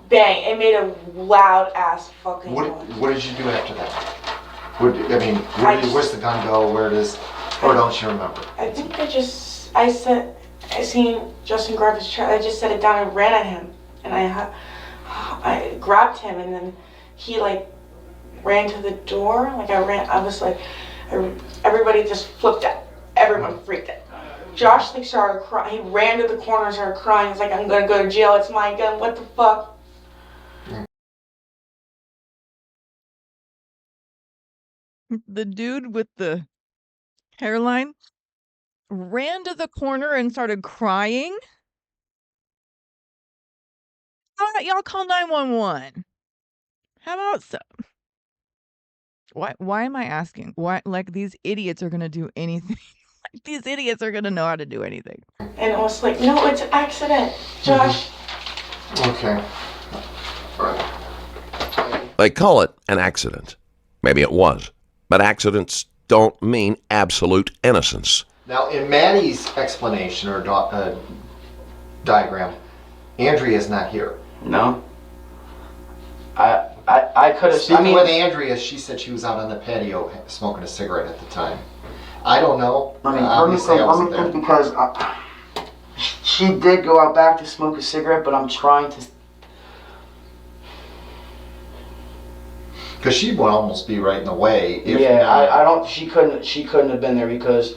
Bang. It made a loud ass fucking noise. What did you do after that? Where's the gun go? Where does, or don't you remember? I think I seen Justin grab his chair. I just set it down and ran at him, and I grabbed him, and then he like ran to the door. I was like, everybody just flipped out. Everyone freaked out. Josh like started crying. He ran to the corner and started crying. He's like, I'm gonna go to jail. It's my gun. What the fuck? The dude with the hairline ran to the corner and started crying. How about y'all call 911? How about so? Why am I asking? Why, like, these idiots are gonna do anything? Like, these idiots are gonna know how to do anything. And it was like, no, it's an accident, Josh. Okay. All right. They call it an accident. Maybe it was. But accidents don't mean absolute innocence. Now, in Maddie's explanation or diagram, Andrea is not here. No. I could have. Speaking with Andrea, she said she was out on the patio smoking a cigarette at the time. I don't know. Let me Obviously, I wasn't think there. because she did go out back to smoke a cigarette, but I'm trying to. Because she would almost be right in the way. If Yeah, not, I don't. She couldn't have been there because,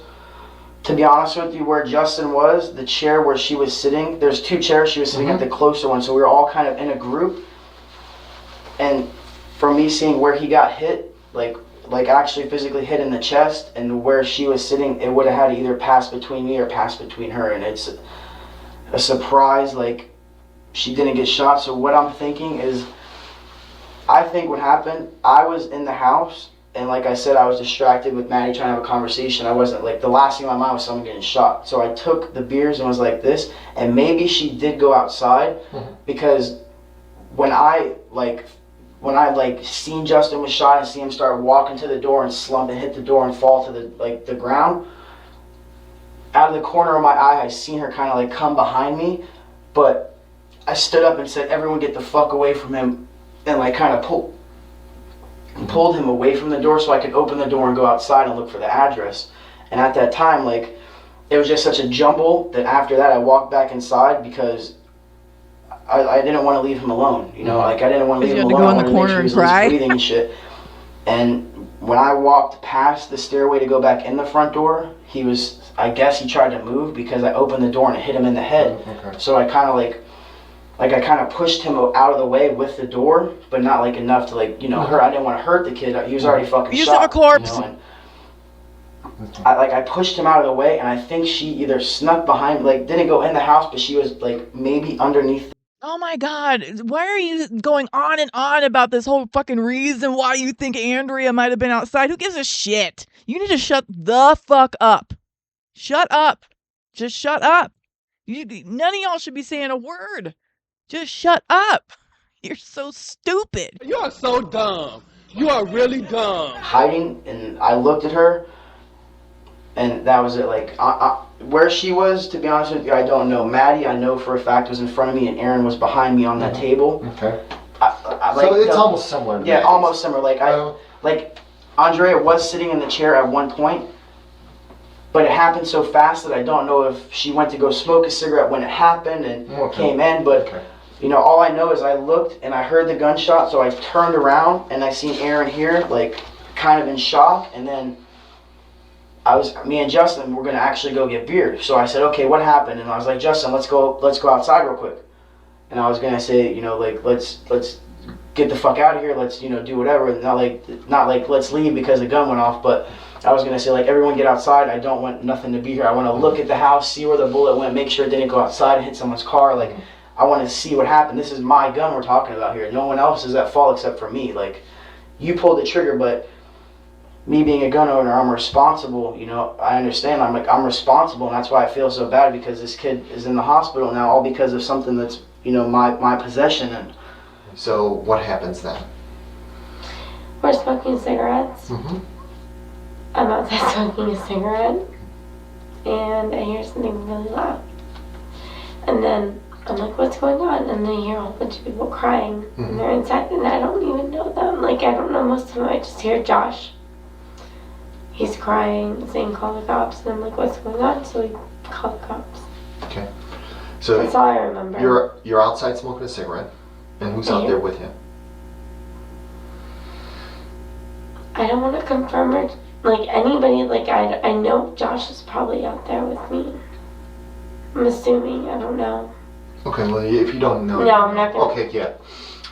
to be honest with you, where Justin was, the chair where she was sitting. There's two chairs. She was sitting at the closer one, so we were all kind of in a group. And for me seeing where he got hit, like actually physically hit in the chest, and where she was sitting, it would have had to either pass between me or pass between her. And it's a surprise, like she didn't get shot. So what I'm thinking is, I think what happened, I was in the house, and like I said, I was distracted with Maddie trying to have a conversation. I wasn't, like, the last thing in my mind was someone getting shot. So I took the beers and was like this, and maybe she did go outside, because when I seen Justin was shot and see him start walking to the door and slump and hit the door and fall to the ground, out of the corner of my eye, I seen her kind of like come behind me, but I stood up and said, "Everyone get the fuck away from him," and like kind of pulled him away from the door so I could open the door and go outside and look for the address. And at that time, like, it was just such a jumble that after that I walked back inside because I didn't want to leave him alone, you know, like I didn't want to leave him alone. You had to go in the corner and cry? Breathing and shit. And when I walked past the stairway to go back in the front door, I guess he tried to move because I opened the door and it hit him in the head. Okay. So I kind of I kind of pushed him out of the way with the door, but not like enough to hurt. I didn't want to hurt the kid. He was already fucking Use shot. of a corpse. You know, and I pushed him out of the way, and I think she either snuck behind, didn't go in the house, but she was maybe underneath. Oh my God. Why are you going on and on about this whole fucking reason why you think Andrea might have been outside? Who gives a shit? You need to shut the fuck up. Shut up. Just shut up. None of y'all should be saying a word. Just shut up. You're so stupid. You are so dumb. You are really dumb. Hiding, and I looked at her, and that was it. Where she was, to be honest with you, I don't know. Maddie, I know for a fact, was in front of me, and Aaron was behind me on that table. Okay. So it's almost similar to Yeah, Maddie's. almost similar. Andrea was sitting in the chair at one point, but it happened so fast that I don't know if she went to go smoke a cigarette when it happened and came in, but all I know is I looked and I heard the gunshot, so I turned around and I seen Aaron here, kind of in shock, and then me and Justin were gonna actually go get beer. So I said, "Okay, what happened?" And I was like, "Justin, let's go outside real quick." And I was gonna say, let's get the fuck out of here. Let's do whatever. Not like let's leave because the gun went off, but I was gonna say everyone get outside. I don't want nothing to be here. I want to look at the house, see where the bullet went, make sure it didn't go outside and hit someone's car. I want to see what happened. This is my gun we're talking about here. No one else is at fault except for me. You pulled the trigger, but me being a gun owner, I'm responsible. I understand. I'm responsible, and that's why I feel so bad because this kid is in the hospital now, all because of something that's my possession. And so what happens then? We're smoking cigarettes. Mm-hmm. I'm outside smoking a cigarette, and I hear something really loud. And then I'm like, what's going on? And then I hear a whole bunch of people crying, and they're inside, and I don't even know them. I don't know most of them. I just hear Josh. He's crying, saying, "Call the cops." And I'm like, what's going on? So we call the cops. Okay. So that's all I remember. You're outside smoking a cigarette, and who's out there with you? I don't want to confirm or anybody. I know Josh is probably out there with me. I'm assuming. I don't know. Okay. Well, if you don't know. No, I'm not gonna. Okay. Yeah.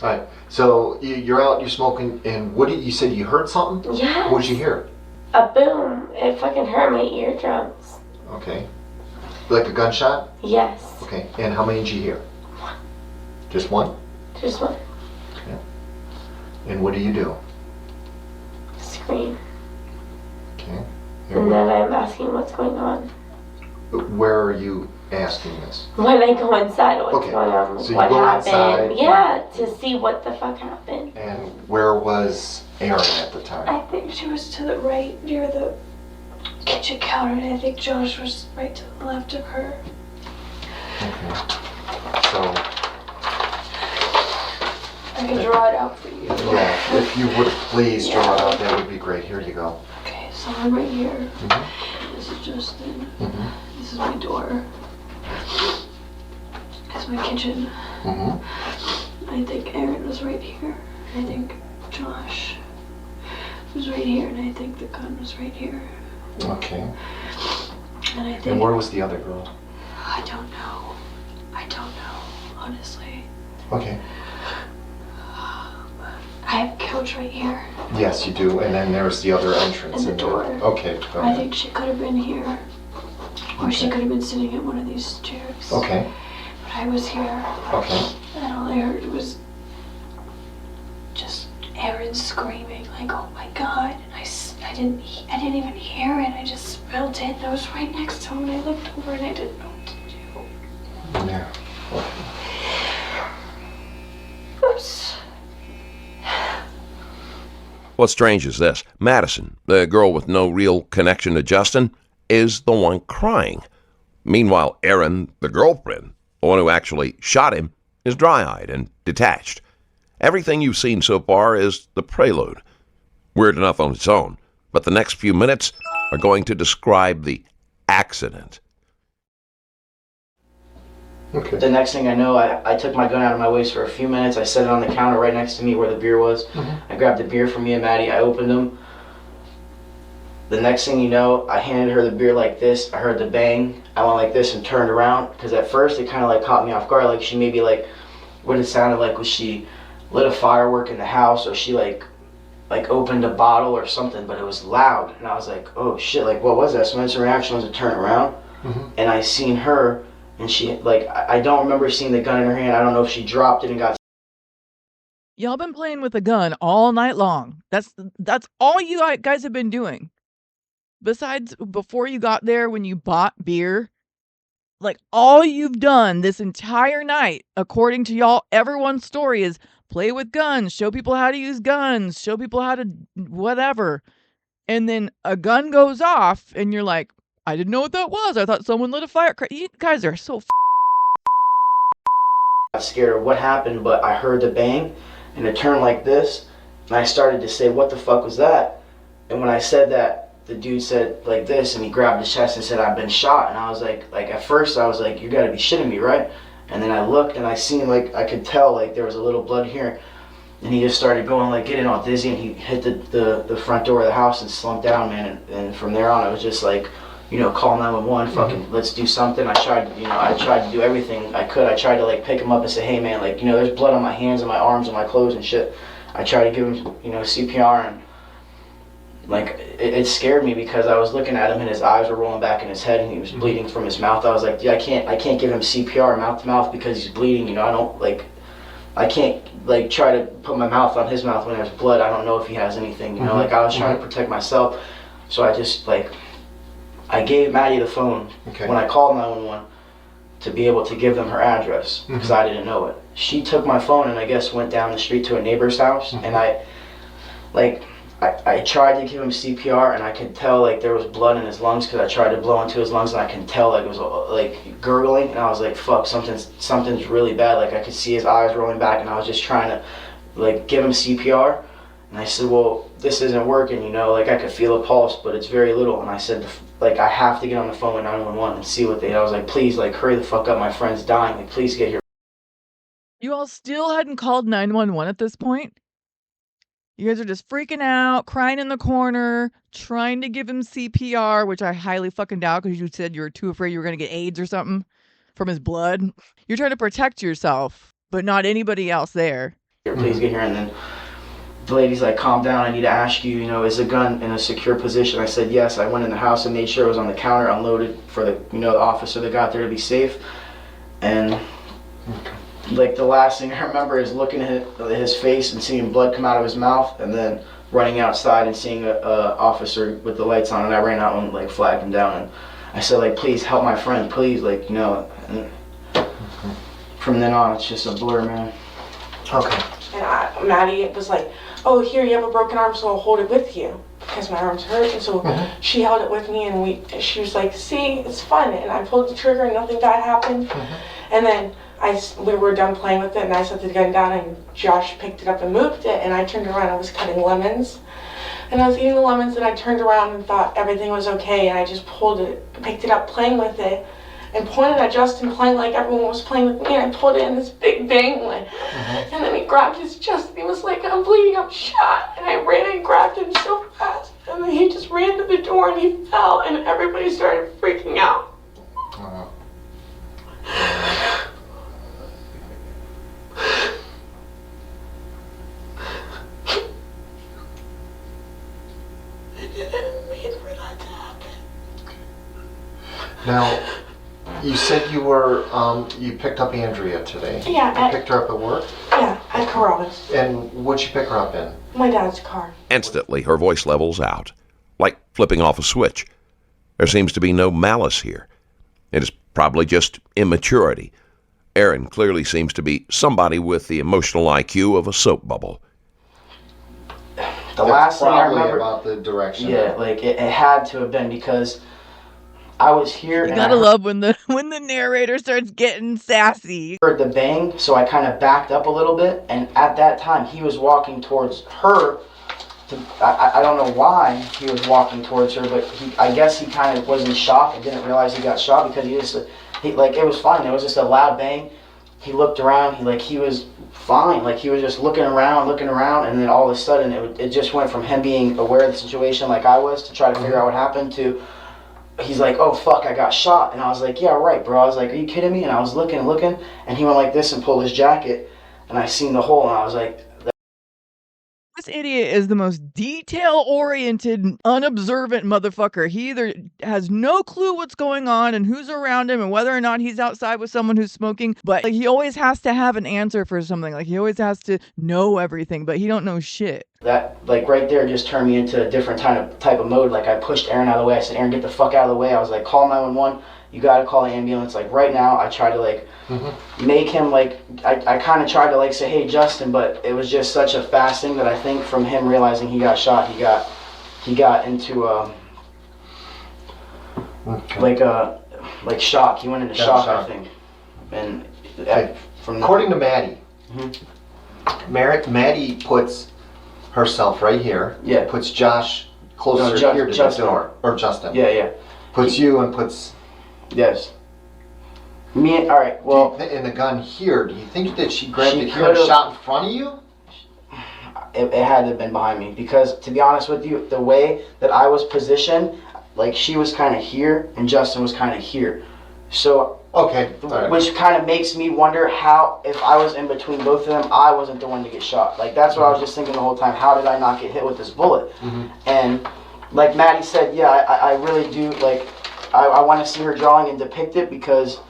All right. So you're out. You're smoking, and what did you said? You heard something? Yeah. What did you hear? A boom. It fucking hurt my eardrums. Okay. Like a gunshot? Yes. Okay. And how many did you hear? One. Just one? Just one. Okay. And what do you do? Scream. Okay. And then I'm asking what's going on. Where are you asking this? When I go inside, what's Okay, going on? so you What go happened? inside. Yeah, to see what the fuck happened. And where was Erin at the time? I think she was to the right near the kitchen counter, and I think Josh was right to the left of her. Okay. So, I can draw it out for you. yeah, if you would please draw it out, that would be great. Here you go. Okay, so I'm right here. Mhm. This is Justin. Mhm. This is my door. This is my kitchen. Mhm. I think Aaron was right here. I think Josh was right here, and I think the gun was right here. Okay. And I think And where was the other girl? I don't know. I don't know, honestly. Okay. I have a couch right here. Yes, you do. And then there's the other entrance. And the in door. there. Okay, go I ahead. think she could have been here. Or she Okay. could have been sitting in one of these chairs. Okay. But I was here. Okay. And all I heard was just Aaron screaming, like, oh my God. And I didn't even hear it. I just felt it. And I was right next to him, and I looked over, and I didn't know what to do. Yeah. Okay. Oops. What's strange is this. Madison, the girl with no real connection to Justin, is the one crying. Meanwhile, Erin, the girlfriend, the one who actually shot him, is dry-eyed and detached. Everything you've seen so far is the prelude. Weird enough on its own, but the next few minutes are going to describe the accident. Okay. The next thing I know, I took my gun out of my waist for a few minutes. I set it on the counter right next to me where the beer was. I grabbed the beer from me and Maddie. I opened them. The next thing you know, I handed her the beer like this. I heard the bang. I went like this and turned around because at first it kind of like caught me off guard. Like she maybe like what it sounded like was she lit a firework in the house or she like opened a bottle or something, but it was loud. And I was like, oh shit, like what was that? So my instant reaction was to turn around and I seen her. And she, like, I don't remember seeing the gun in her hand. I don't know if she dropped it and got. Y'all been playing with a gun all night long. That's all you guys have been doing. Besides, before you got there, when you bought beer, like all you've done this entire night, according to y'all, everyone's story is play with guns, show people how to use guns, show people how to whatever. And then a gun goes off, and you're like, I didn't know what that was. I thought someone lit a fire. You guys are so Scared of what happened, but I heard the bang and it turned like this. And I started to say, what the fuck was that? And when I said that, the dude said like this and he grabbed his chest and said, I've been shot. And I was like at first I was like, you gotta be shitting me, right? And then I looked and I seen like, I could tell like there was a little blood here. And he just started going like getting all dizzy and he hit the front door of the house and slumped down, man. And from there on it was just like, you know, call 911, fucking let's do something. I tried to do everything I could. I tried to like pick him up and say, hey man, like, you know, there's blood on my hands and my arms and my clothes and shit. I tried to give him, you know, CPR and like it scared me because I was looking at him and his eyes were rolling back in his head and he was bleeding from his mouth. I was like, yeah, I can't give him CPR mouth to mouth because he's bleeding, you know. I can't like try to put my mouth on his mouth when there's blood. I don't know if he has anything, you know. Like I was trying to protect myself, so I just like I gave Maddie the phone when I called 911 to be able to give them her address because I didn't know it. She took my phone and I guess went down the street to a neighbor's house and I tried to give him CPR and I could tell like there was blood in his lungs because I tried to blow into his lungs and I can tell like it was like gurgling and I was like, fuck, something's really bad. Like I could see his eyes rolling back and I was just trying to like give him CPR. And I said, well, this isn't working, you know, like I could feel a pulse, but it's very little. And I said, like, I have to get on the phone with 911 and see what I was like, please, like, hurry the fuck up. My friend's dying. Like, please get here. You all still hadn't called 911 at this point? You guys are just freaking out, crying in the corner, trying to give him CPR, which I highly fucking doubt because you said you were too afraid you were going to get AIDS or something from his blood. You're trying to protect yourself, but not anybody else there. Please get here. And then the lady's like, calm down, I need to ask you, you know, is the gun in a secure position? I said, yes. I went in the house and made sure it was on the counter, unloaded for the, you know, the officer that got there to be safe. And like the last thing I remember is looking at his face and seeing blood come out of his mouth and then running outside and seeing a officer with the lights on and I ran out and like flagged him down and I said, like, please help my friend, please, like, you know. And from then on, it's just a blur, man. Okay. And Maddie was like, oh, here, you have a broken arm, so I'll hold it with you because my arm's hurt. And so she held it with me, and she was like, see, it's fun. And I pulled the trigger, and nothing bad happened. And then we were done playing with it, and I set the gun down, and Josh picked it up and moved it, and I turned around, I was cutting lemons. And I was eating the lemons, and I turned around and thought everything was okay, and I just picked it up, playing with it, and pointed at Justin, playing like everyone was playing with me, and I pulled it in this big bang, and then he grabbed his chest, and he was like, I'm bleeding, I'm shot, and I ran and grabbed him so fast, and then he just ran to the door, and he fell, and everybody started freaking out. Now, you said you picked up Andrea today. Yeah. You picked her up at work? Yeah, at Carrabba's. And what'd you pick her up in? My dad's car. Instantly, her voice levels out, like flipping off a switch. There seems to be no malice here. It is probably just immaturity. Aaron clearly seems to be somebody with the emotional IQ of a soap bubble. The last thing I Probably remember about the direction. Yeah, like it had to have been because I was here You and gotta I love when the narrator starts getting sassy. heard the bang, so I kind of backed up a little bit, and at that time he was walking towards her. I don't know why he was walking towards her, but I guess he kind of was in shock and didn't realize he got shot because it was fine. There was just a loud bang. He looked around. He was fine. Like he was just looking around, and then all of a sudden it just went from him being aware of the situation like I was to try to figure out what happened to he's like, oh fuck, I got shot. And I was like, yeah, right, bro. I was like, are you kidding me? And I was looking, and he went like this and pulled his jacket, and I seen the hole, and I was like, This idiot is the most detail-oriented, unobservant motherfucker. He either has no clue what's going on and who's around him and whether or not he's outside with someone who's smoking, but like, he always has to have an answer for something. Like he always has to know everything, but he don't know shit. that like right there just turned me into a different type of mode. Like I pushed Aaron out of the way. I said, Aaron, get the fuck out of the way. I was like, call 911. You gotta call the ambulance. Like right now, I try to like make him like I kind of tried to like say, hey Justin, but it was just such a fast thing that I think from him realizing he got shot, he got into like shock. He went into shock, I think. And from According to Maddie, Maddie puts herself right here. Yeah. Puts Josh closer here to Justin. the door. Or Justin. Yeah. Puts you and puts... Yes. Me, all right, well... In the gun here, do you think that she grabbed She it here and could've- shot in front of you? It had to have been behind me because, to be honest with you, the way that I was positioned, like she was kind of here and Justin was kind of here. So, Okay. All right. which kind of makes me wonder how, if I was in between both of them, I wasn't the one to get shot. Like, that's what I was just thinking the whole time. How did I not get hit with this bullet? And like Maddie said, yeah, I really do, like, I want to see her drawing and depict it because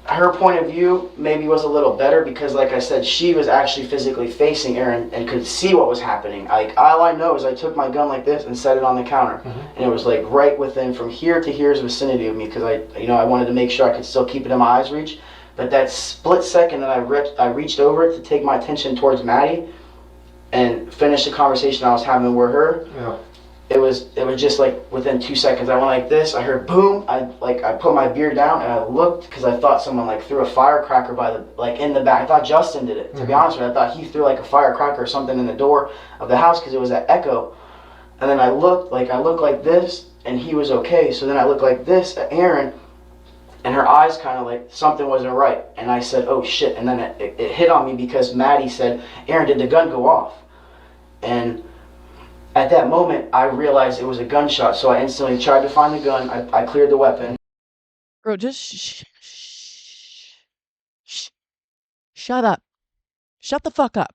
her point of view maybe was a little better because, like I said, she was actually physically facing Aaron and could see what was happening. Like, all I know is I took my gun like this and set it on the counter, and it was like right within from here to here's vicinity of me because I wanted to make sure I could still keep it in my eyes reach. But that split second that I reached over to take my attention towards Maddie and finish the conversation I was having with her. Yeah. It was just like within 2 seconds. I went like this. I heard boom. I put my beer down and I looked because I thought someone like threw a firecracker in the back. I thought Justin did it. To be honest with you, I thought he threw like a firecracker or something in the door of the house because it was at echo. And then I looked like this and he was okay. So then I looked like this at Aaron and her eyes kind of like something wasn't right. And I said, oh shit. And then it hit on me because Maddie said, Aaron, did the gun go off? And at that moment, I realized it was a gunshot, so I instantly tried to find the gun. I cleared the weapon. Bro, just shut up. Shut the fuck up.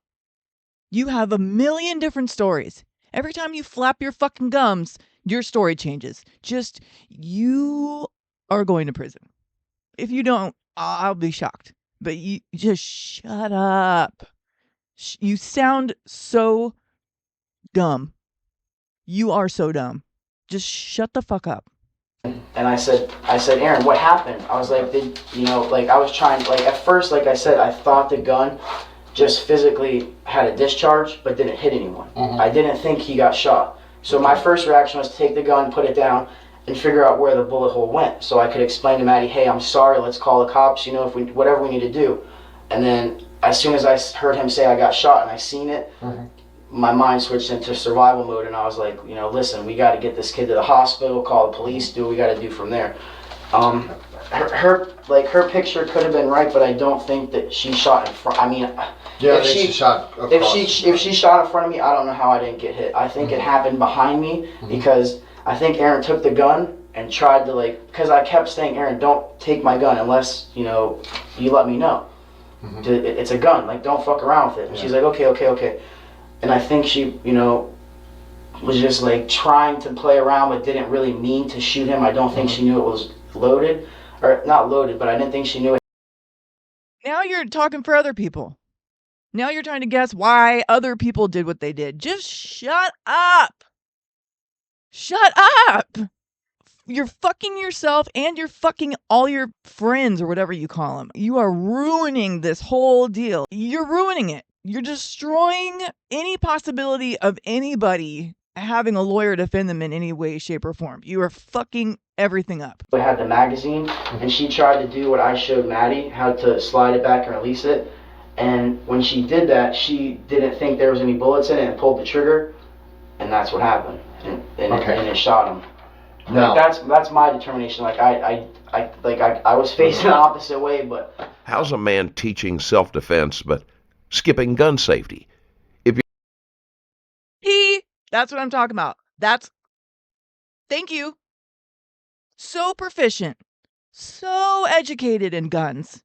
You have a million different stories. Every time you flap your fucking gums, your story changes. Just, you are going to prison. If you don't, I'll be shocked. But you just shut up. You sound so dumb. You are so dumb. Just shut the fuck up. And I said, Aaron, what happened? I was like, I was trying, like, at first, like I said, I thought the gun just physically had a discharge, but didn't hit anyone. I didn't think he got shot. So my first reaction was to take the gun, put it down, and figure out where the bullet hole went, so I could explain to Maddie, hey, I'm sorry, let's call the cops, whatever we need to do. And then as soon as I heard him say I got shot and I seen it, my mind switched into survival mode, and I was like, listen, we got to get this kid to the hospital, call the police, do what we got to do from there. Her picture could have been right, but I don't think that she shot in front. I mean, Yeah, she shot across. if she shot in front of me, I don't know how I didn't get hit. I think it happened behind me because I think Aaron took the gun and tried to, because I kept saying, Aaron, don't take my gun unless you let me know. It's a gun, don't fuck around with it. And she's like, okay. And I think she, was just trying to play around, but didn't really mean to shoot him. I don't think she knew it was loaded, or not loaded, but I didn't think she knew it. Now you're talking for other people. Now you're trying to guess why other people did what they did. Just shut up. Shut up. You're fucking yourself and you're fucking all your friends or whatever you call them. You are ruining this whole deal. You're ruining it. You're destroying any possibility of anybody having a lawyer defend them in any way, shape, or form. You are fucking everything up. I had the magazine, and she tried to do what I showed Maddie, how to slide it back and release it. And when she did that, she didn't think there was any bullets in it and pulled the trigger, and that's what happened. And it shot him. No. That's my determination. I was facing the opposite way, but How's a man teaching self-defense but skipping gun safety? That's what I'm talking about. Thank you. So proficient, so educated in guns.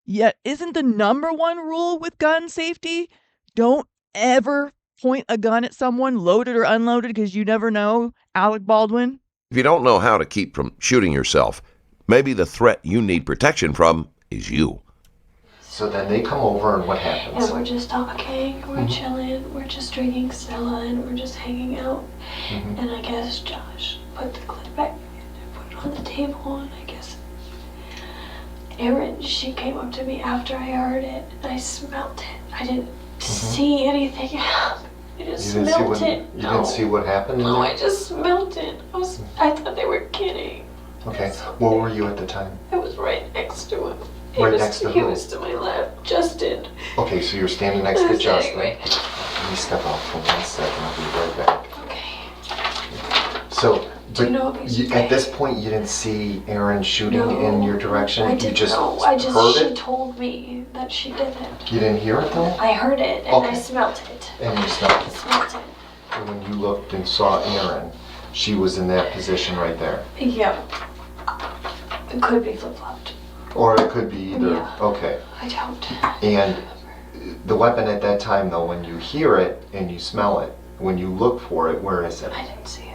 Yet isn't the number one rule with gun safety, don't ever point a gun at someone, loaded or unloaded, because you never know, Alec Baldwin? If you don't know how to keep from shooting yourself, maybe the threat you need protection from is you. So then they come over, and what happens? And we're just talking, we're chilling, we're just drinking Stella, and we're just hanging out. And I guess Josh put the clip back and put it on the table, and I guess Erin, she came up to me after I heard it, and I smelled it. I didn't see anything happen. I just smelled it. You didn't see what happened in there? No, I just smelled it. I thought they were kidding. Okay, where were you at the time? I was right next to him. Next to He who? was to my left, Justin. Okay, so you're standing next I to was Justin. standing Let me step out for 1 second, I'll be right back. Okay. So, Do you know if he's at this point you didn't see Erin shooting in your direction? I You didn't just know. heard She it? told me that she didn't. You didn't hear it though? I heard it and I Okay. smelt it. And you smelled I it. smelt it. And when you looked and saw Erin, she was in that position right there. Yeah. It could be flip-flopped. Or it could be either. Yeah. Okay. I don't. And the weapon at that time though, when you hear it and you smell it, when you look for it, where is it? I didn't see it.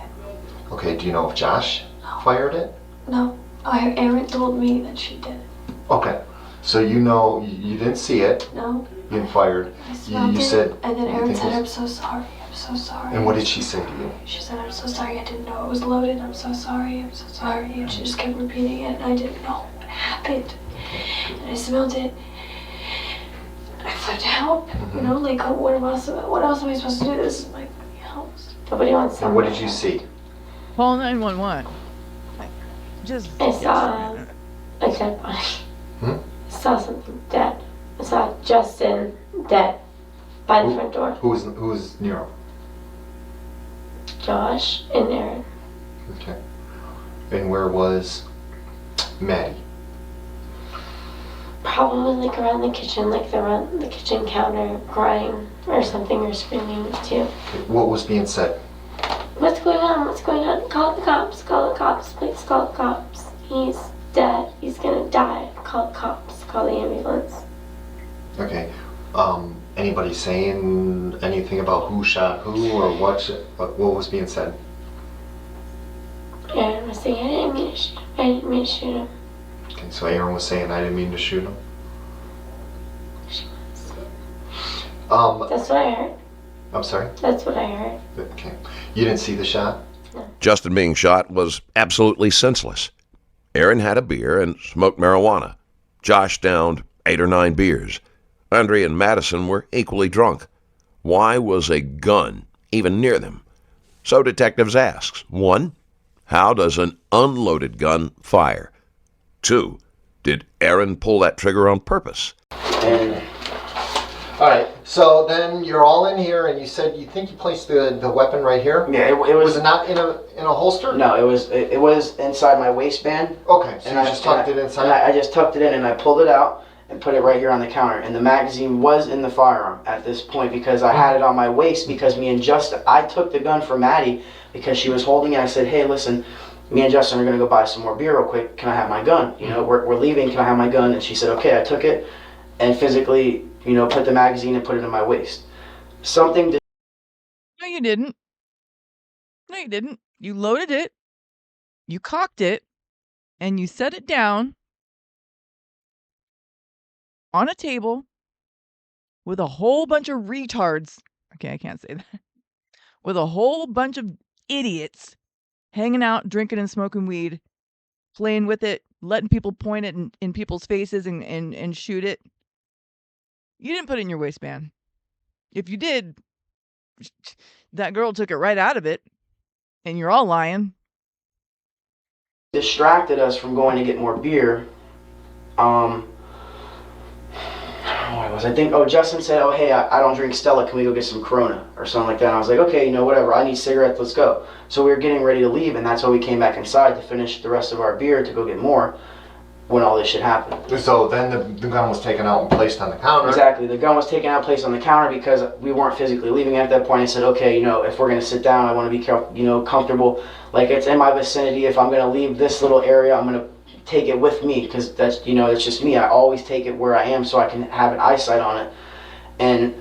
Okay, do you know if Josh fired it? No. Erin told me that she did. Okay, so you know you didn't see it, No. you didn't fire it. I smelled You it. said, And then you Erin think said, it I'm was- so sorry. I'm so sorry. And what did she say to you? She said, I'm so sorry. I didn't know it was loaded. I'm so sorry. I'm so sorry. And she just kept repeating it. And I didn't know what happened. And I smelled it. I flipped out. You know, what else am I supposed to do? This is my house. Nobody wants to. And what did you see? Call 911. Just I saw a dead body. I saw something dead. I saw Justin dead by the front door. Who was near him? Josh and Erin. Okay. And where was Maddie? Probably around the kitchen, they're on the kitchen counter crying or something or screaming too. Okay, what was being said? What's going on? What's going on? Call the cops. Call the cops. Please call the cops. He's dead. He's gonna die. Call the cops. Call the ambulance. Okay. Anybody saying anything about who shot who or what was being said? Erin was saying, I didn't mean to shoot him. I didn't mean to shoot him. Okay, so Aaron was saying, I didn't mean to shoot him. She was. That's what I heard. I'm sorry? That's what I heard. Okay. You didn't see the shot? Justin being shot was absolutely senseless. Aaron had a beer and smoked marijuana. Josh downed 8 or 9 beers. Andre and Madison were equally drunk. Why was a gun even near them? So detectives asked, 1. How does an unloaded gun fire? 2. Did Aaron pull that trigger on purpose? And All right. So then you're all in here, and you said you think you placed the weapon right here. yeah, it Was was it not in a holster? no, it was inside my waistband. Okay. So And you just tucked it And inside. I just tucked it in and I pulled it out and put it right here on the counter. And the magazine was in the firearm at this point because I had it on my waist because I took the gun from Maddie because she was holding it. I said, hey, listen, me and Justin are going to go buy some more beer real quick. Can I have my gun? You know, we're leaving. Can I have my gun? And she said, okay. I took it and physically, put the magazine and put it in my waist. Something to No, you didn't. No, you didn't. You loaded it, you cocked it, and you set it down on a table with a whole bunch of retards. Okay, I can't say that. With a whole bunch of idiots hanging out, drinking and smoking weed, playing with it, letting people point it in people's faces and shoot it. You didn't put it in your waistband. If you did, that girl took it right out of it, and you're all lying. distracted us from going to get more beer. What was I think? Oh, Justin said, "Oh, hey, I don't drink Stella. Can we go get some Corona or something like that?" And I was like, "Okay, whatever. I need cigarettes. Let's go." So we were getting ready to leave, and that's why we came back inside to finish the rest of our beer to go get more. When all this shit happened. So then the gun was taken out and placed on the counter. Exactly. The gun was taken out, placed on the counter because we weren't physically leaving at that point. I said, okay, if we're gonna sit down, I want to be careful, comfortable. Like it's in my vicinity. If I'm gonna leave this little area, I'm gonna take it with me because that's it's just me. I always take it where I am so I can have an eyesight on it. And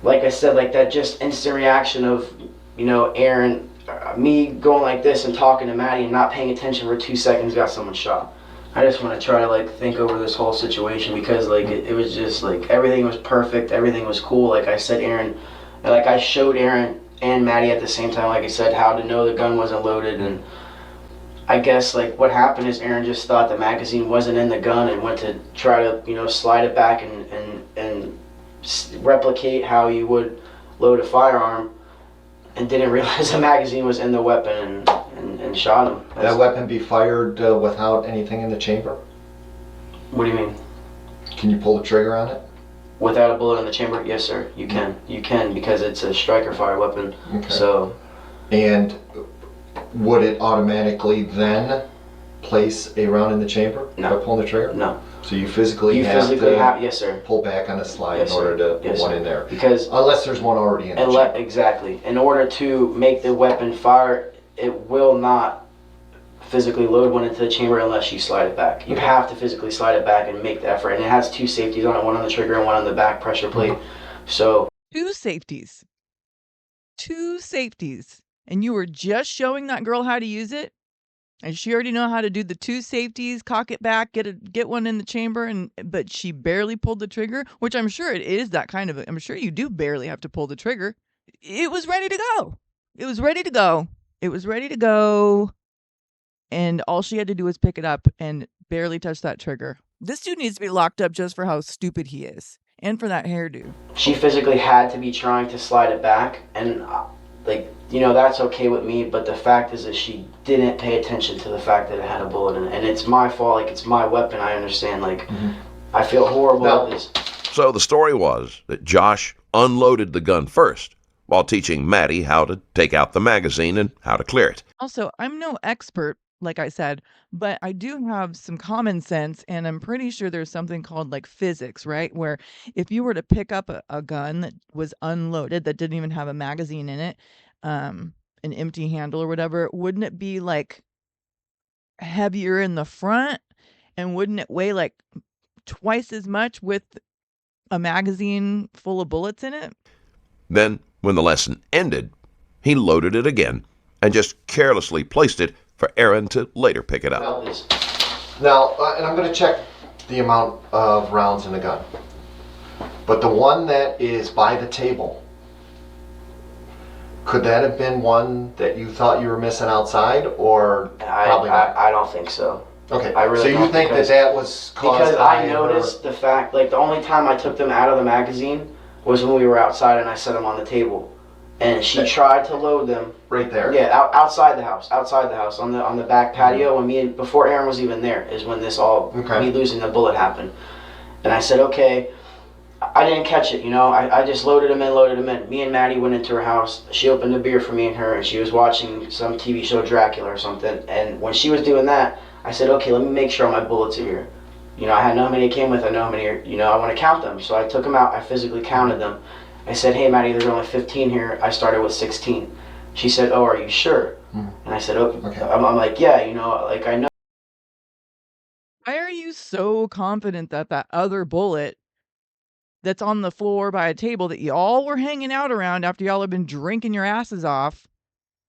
like I said, like that just instant reaction of Aaron, me going like this and talking to Maddie and not paying attention for 2 seconds got someone shot. I just want to try to think over this whole situation because it was just everything was perfect, everything was cool. Like I said, Aaron, I showed Aaron and Maddie at the same time, like I said, how to know the gun wasn't loaded. And I guess what happened is Aaron just thought the magazine wasn't in the gun and went to try to slide it back and replicate how you would load a firearm, and didn't realize the magazine was in the weapon and shot him. That weapon be fired without anything in the chamber? What do you mean? Can you pull the trigger on it? Without a bullet in the chamber? Yes, sir. You can. You can because it's a striker fire weapon. Okay. So. And would it automatically then place a round in the chamber No. by pulling the trigger? No. So you physically have yes, sir. pull back on the slide Yes, in order to put Yes, one sir. in there. Because unless there's one already in the chamber. exactly. In order to make the weapon fire, it will not physically load one into the chamber unless you slide it back. You have to physically slide it back and make the effort. And it has 2 safeties on it, one on the trigger and one on the back pressure plate. So 2 safeties. 2 safeties. And you were just showing that girl how to use it? And she already know how to do the 2 safeties, cock it back, get one in the chamber, but she barely pulled the trigger, which I'm sure it is that kind of I'm sure you do barely have to pull the trigger. It was ready to go. It was ready to go. It was ready to go. And all she had to do was pick it up and barely touch that trigger. This dude needs to be locked up just for how stupid he is. And for that hairdo. she physically had to be trying to slide it back, and that's okay with me, but the fact is that she didn't pay attention to the fact that it had a bullet in it, and it's my fault. It's my weapon. I understand. I feel horrible at this. So the story was that Josh unloaded the gun first while teaching Maddie how to take out the magazine and how to clear it. Also, I'm no expert, like I said, but I do have some common sense, and I'm pretty sure there's something called physics, right? Where if you were to pick up a gun that was unloaded, that didn't even have a magazine in it, an empty handle or whatever, wouldn't it be heavier in the front? And wouldn't it weigh twice as much with a magazine full of bullets in it? Then, when the lesson ended, he loaded it again and just carelessly placed it for Aaron to later pick it up. Now, and I'm going to check the amount of rounds in the gun. But the one that is by the table, could that have been one that you thought you were missing outside, or probably not? I don't think so. Okay, I really so you don't, think that because- that was caused Because by I noticed the fact, like the only time I took them out of the magazine was when we were outside and I set them on the table, and she tried to load them. right there? Yeah, outside the house, on the back patio. When before Aaron was even there, is when this all me losing the bullet happened. And I said, okay, I didn't catch it, you know. I just loaded him in. Me and Maddie went into her house. She opened a beer for me and her, and she was watching some TV show, Dracula or something. And when she was doing that, I said, okay, let me make sure all my bullets are here. You know, I know how many it came with. I know how many are, you know, I want to count them. So I took them out. I physically counted them. I said, hey, Maddie, there's only 15 here. I started with 16. She said, oh, are you sure? And I said, okay. I'm like, yeah, you know, like I know. Why are you so confident that that other bullet that's on the floor by a table that y'all were hanging out around after y'all have been drinking your asses off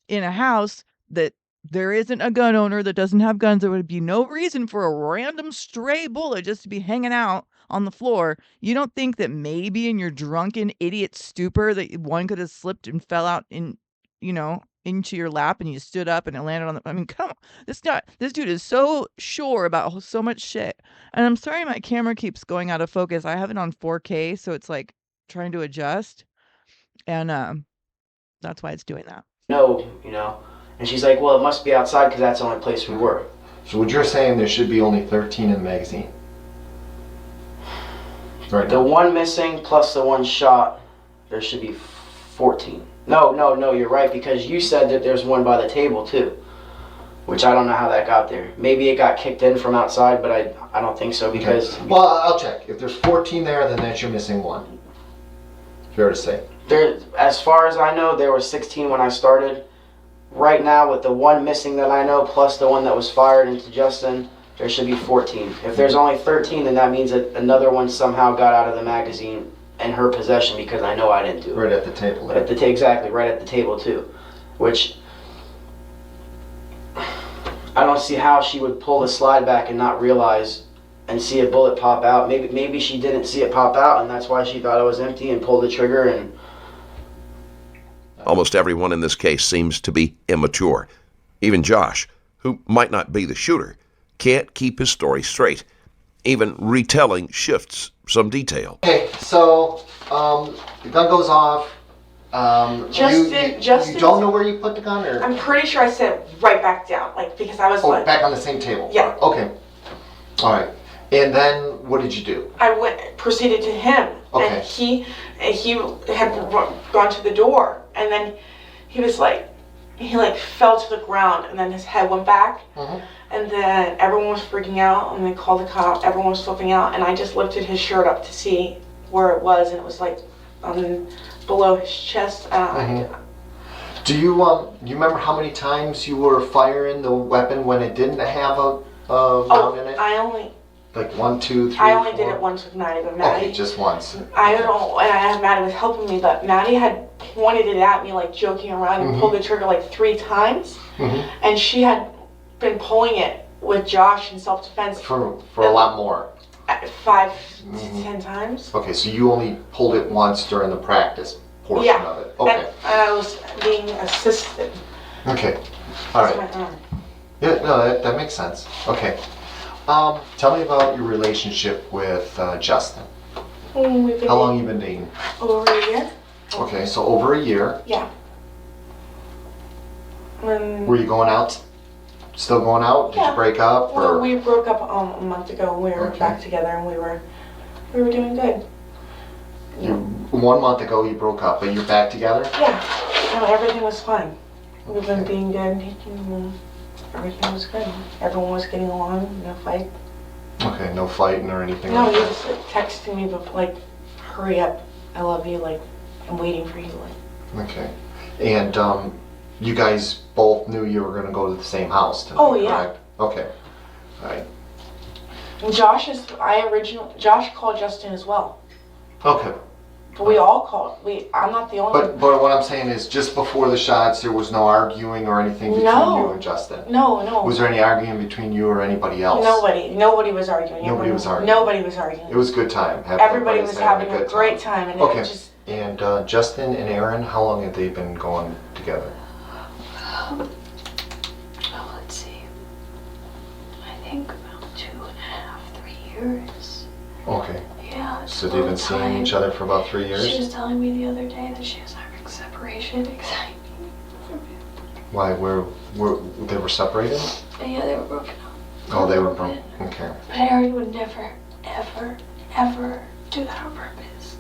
in a house that there isn't a gun owner that doesn't have guns? There would be no reason for a random stray bullet just to be hanging out on the floor. You don't think that maybe in your drunken idiot stupor that one could have slipped and fell out in, you know, into your lap and you stood up and it landed on the, I mean, come on. This dude is so sure about so much shit. And I'm sorry my camera keeps going out of focus. I have it on 4K, so it's like trying to adjust. And that's why it's doing that. No, you know. And she's like, well, it must be outside because that's the only place we were. So what you're saying, there should be only 13 in the magazine? Right. The one missing plus the one shot, there should be 14. No, you're right, because you said that there's one by the table too, which I don't know how that got there. Maybe it got kicked in from outside, but I don't think so, because Well, I'll check. If there's 14 there, then that's your missing one. Fair to say. there, as far as I know, there were 16 when I started. Right now, with the one missing that I know, plus the one that was fired into Justin, there should be 14. If there's only 13, then that means that another one somehow got out of the magazine in her possession, because I know I didn't do it. Right at the table. Exactly, right at the table too. Which, I don't see how she would pull the slide back and not realize and see a bullet pop out. Maybe she didn't see it pop out and that's why she thought it was empty and pulled the trigger. And Almost everyone in this case seems to be immature. Even Josh, who might not be the shooter, can't keep his story straight. Even retelling shifts some detail. Okay, so the gun goes off. Justin- you don't know where you put the gun, or I'm pretty sure I set it right back down, like, because I was like, back on the same table. Yeah. Okay. All right. And then what did you do? I proceeded to him, Okay. and he had gone to the door, and then he was like, he like fell to the ground, and then his head went back, and then everyone was freaking out, and they called the cop. Everyone was flipping out, and I just lifted his shirt up to see where it was, and it was like below his chest. Do you you remember how many times you were firing the weapon when it didn't have a round in it? I only Like 1, 2, 3, I only 4? did it once with Maddie, but Maddie. Okay, just once. I don't know, and Maddie was helping me, but Maddie had pointed it at me, like joking around, and pulled the trigger like 3 times, and she had been pulling it with Josh in self-defense For a lot more. 5 to 10 times. Okay, so you only pulled it once during the practice portion Yeah. of it. Okay. And I was being assisted. Okay. All That's right. my arm. Yeah, no, that makes sense. Okay. Tell me about your relationship with Justin. We've been How long you been dating? over a year. Okay, so over a year. Yeah. Were you going out? Still going out? Did Yeah. you break up? Well, Or? we broke up a month ago. We were Okay. back together, and we were doing good. 1 month ago you broke up, but you're back together? Yeah. No, everything was fine. We've been being good. Everything was good. Everyone was getting along. No fight. Okay, no fighting or anything No, like he that? was like, texting me, but like, hurry up. I love you. Like, I'm waiting for you. Like. Okay. And you guys both knew you were going to go to the same house tonight, Oh, yeah. correct? Okay. All right. And Josh called Justin as well. Okay. But we all called. I'm not the only But what I'm saying is, just before the shots, there was no arguing or anything between No. you and Justin? No. Was there any arguing between you or anybody else? Nobody was arguing. Nobody was arguing. Nobody was arguing. It was a good time. Everybody was having a great time, and Okay. it just. And Justin and Aaron, how long have they been going together? Let's see. I think years. Okay. Yeah. So they've been seeing each other for about 3 years? She was telling me the other day that she was having separation anxiety. Why? They were separated? Yeah, they were broken up. Oh, they were broken. Okay. But Aaron would never, ever, ever do that on purpose.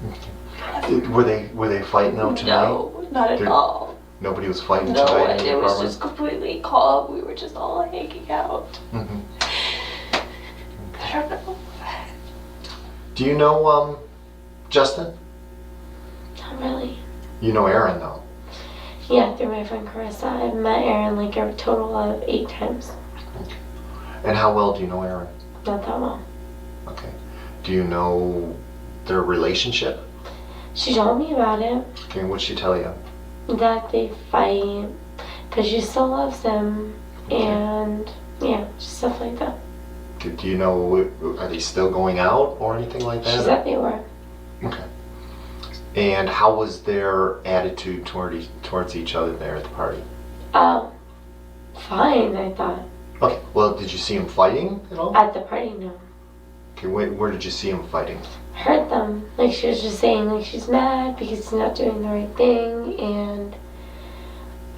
Were they fighting though tonight? No, not at all. Nobody was fighting No, tonight in and the it was apartment? just completely calm. We were just all hanging out. Mm-hmm. I don't know. Do you know Justin? Not really. You know Aaron though. Yeah, through my friend Carissa. I've met Aaron like a total of 8 times. Okay. And how well do you know Aaron? Not that well. Okay. Do you know their relationship? She told me about it. Okay, what'd she tell you? That they fight, but she still loves him, Okay. and yeah, just stuff like that. Do you know, are they still going out or anything like She that? said they were. Okay. And how was their attitude towards each other there at the party? Fine, I thought. Okay, well, did you see him fighting at all? At the party, no. Okay, where did you see him fighting? I heard them. Like, she was just saying, like, she's mad because he's not doing the right thing, and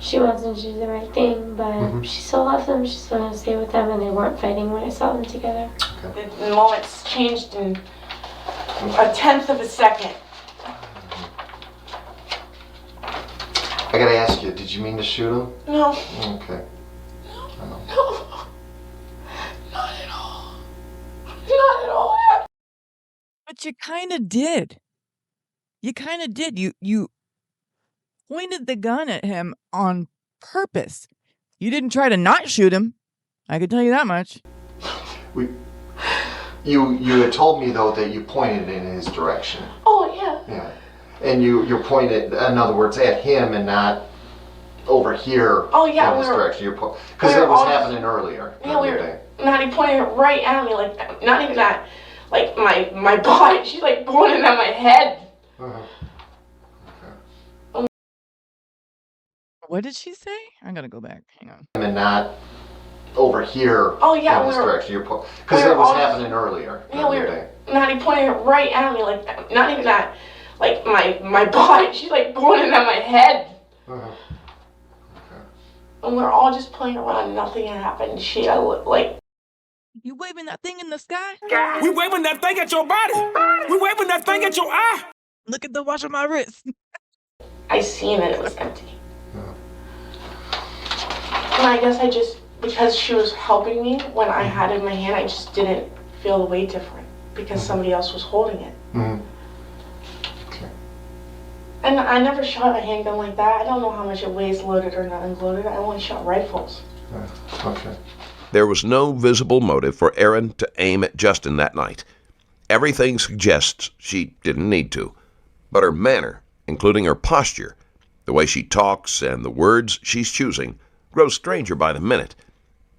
she wants him to do the right thing, but she still loves him, she still wants to stay with them, and they weren't fighting when I saw them together. Okay. The moments changed in a tenth of a second. I gotta ask you, did you mean to shoot him? No, Okay. I know. no, not at all. Not at all. But you kind of did. You kind of did. You pointed the gun at him on purpose. You didn't try to not shoot him. I can tell you that much. You had told me though that you pointed in his direction. Oh, yeah. Yeah. And you pointed, in other words, at him and not over here Oh, yeah, in his we were- direction. Because we it were was all- happening earlier. Yeah, we the were. day. Maddie pointed it right at me, like, not even that, like, my body. She's, like, pointing at my head. Uh-huh. What did she say? I'm gonna go back. Hang on. And not over here Oh, yeah, in we his were- direction. Because we it were was all- happening earlier. Yeah, we the were. day. Maddie pointed it right at me, like, not even that, like, my body. She's, like, pointing at my head. Uh-huh. And we're all just playing around. Nothing happened. Like, You waving that thing in the sky? We waving that thing at your body. We waving that thing at your eye. Look at the watch on my wrist. I seen it. It was empty. Yeah. And I guess I just, because she was helping me when I had it in my hand, I just didn't feel the weight different because somebody else was holding it. Mhm. Okay. And I never shot a handgun like that. I don't know how much it weighs loaded or not unloaded. I only shot rifles. Yeah. Okay. There was no visible motive for Erin to aim at Justin that night. Everything suggests she didn't need to. But her manner, including her posture, the way she talks and the words she's choosing, grows stranger by the minute.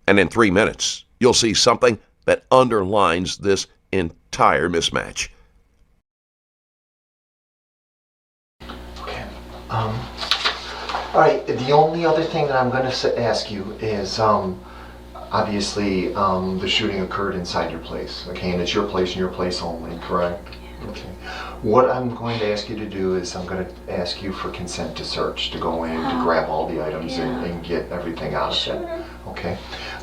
And in 3 minutes, you'll see something that underlines this entire mismatch. Okay. All right. The only other thing that I'm going to ask you is, obviously, the shooting occurred inside your place. Okay, and it's your place and your place only, correct? Okay. What I'm going to ask you to do is I'm going to ask you for consent to search, to go in, to grab all the items and get everything out of it. Okay.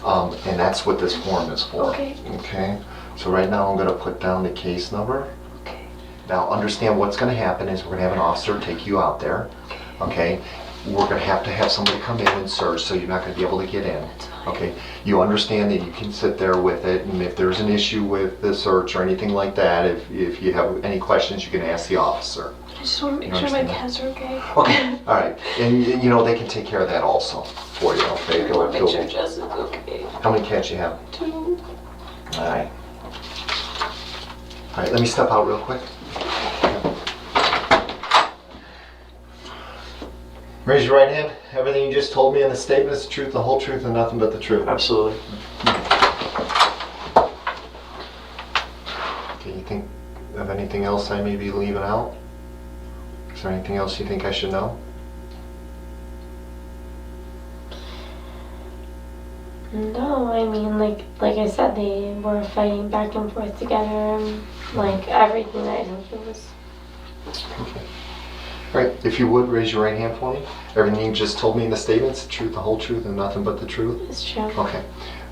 And that's what this form is for. Okay. Okay. So right now I'm going to put down the case number. Okay. Now understand what's going to happen is we're going to have an officer take you out there. Okay. We're going to have somebody come in and search, so you're not going to be able to get in. Okay. You understand that you can sit there with it, and if there's an issue with the search or anything like that, if you have any questions, you can ask the officer. I just want to make You sure my understand cats are okay. Okay. All right. And you know they can take care of that also for you. Okay. I want to make sure Jess is okay. How many cats you have? 2. All right. All right. Let me step out real quick. Raise your right hand. Everything you just told me in the statement is the truth, the whole truth, and nothing but the truth. Absolutely. Okay, you think of anything else I may be leaving out? Is there anything else you think I should know? No, I mean, like I said, they were fighting back and forth together, and like everything that I told you was. Okay. All right, if you would, raise your right hand for me. Everything you just told me in the statements, the truth, the whole truth, and nothing but the truth? It's true. Okay.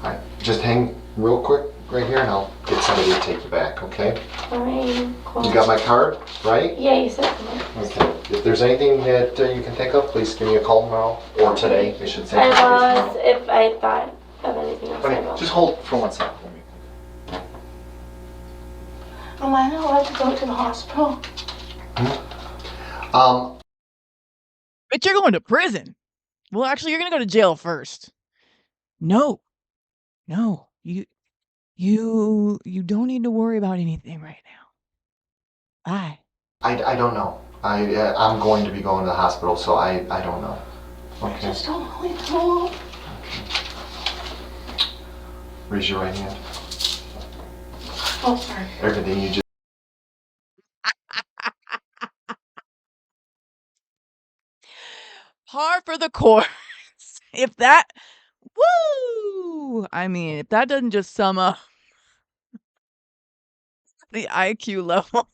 All right, just hang real quick right here, and I'll get somebody to take you back, okay? Alright, cool. You got my card, right? Yeah, you said that. Okay. If there's anything that you can think of, please give me a call tomorrow, or today, I should say. I Today's was, if I thought of anything else, I tomorrow. will. Okay, just hold for 1 second for me. Am I not allowed to go to the hospital? But you're going to prison. Well, actually, you're gonna go to jail first. No, no, you don't need to worry about anything right now. I don't know. I'm going to be going to the hospital, so I don't know. I Okay. just don't want to leave them alone. Raise your right hand. Oh, sorry. Everything you just Par for the course. If that, woo! I mean, if that doesn't just sum up the IQ level.